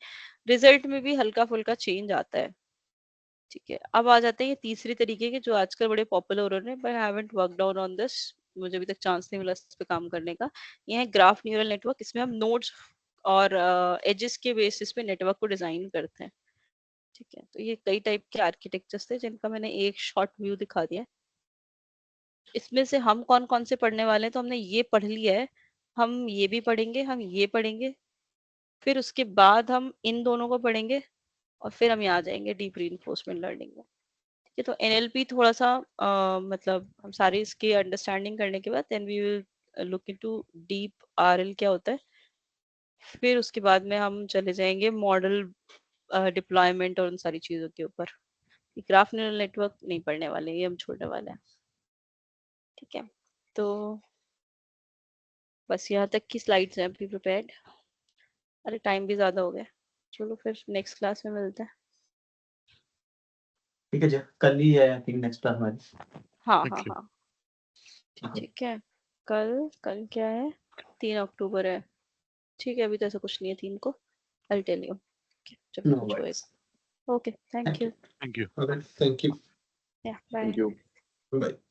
रिजल्ट में भी हल्का फुल्का चेंज आता है। ठीक है, अब आ जाते हैं ये तीसरी तरीके के जो आजकल बड़े पॉपुलर हो रहे हैं, but I haven't worked out on this, मुझे अभी तक चांस नहीं मिला इस पे काम करने का। ये है ग्राफ न्यूरल नेटवर्क। इसमें हम नोड्स और एजेस के बेसिस पे नेटवर्क को डिजाइन करते हैं। ठीक है, तो ये कई टाइप के आर्किटेक्चर्स थे जिनका मैंने एक शॉर्ट व्यू दिखा दिया है। इसमें से हम कौन कौन से पढ़ने वाले हैं, तो हमने ये पढ़ लिया है, हम ये भी पढ़ेंगे, हम ये पढ़ेंगे, फिर उसके बाद हम इन दोनों को पढ़ेंगे, और फिर हम यहाँ आ जाएंगे डीप रीइंफोर्समेंट लर्निंग में। है, तो NLP थोड़ा सा मतलब हम सारी इसकी अंडरस्टैंडिंग करने के बाद then we will look into deep RL क्या होता है, फिर उसके बाद में हम चले जाएंगे मॉडल डिप्लॉयमेंट और उन सारी चीजों के ऊपर। ग्राफ न्यूरल नेटवर्क नहीं पढ़ने वाले, ये हम छोड़ने वाले हैं। ठीक है, तो बस यहाँ तक की स्लाइड्स हैं, बी प्रिपेयर्ड। अरे टाइम भी ज्यादा हो गया, चलो फिर नेक्स्ट क्लास में मिलते हैं। ठीक है जी, कल ही है आई थिंक नेक्स्ट क्लास हमारी। हाँ Thank हाँ you. हाँ ठीक है, ठीक है। कल क्या है, 3 अक्टूबर है। ठीक है, अभी तो ऐसा कुछ नहीं है 3 को, I'll tell you जब भी नो कुछ वरीज, होएगा। Okay, thank thank you, you. Thank you. Okay, thank you. या बाय। Thank you. Bye.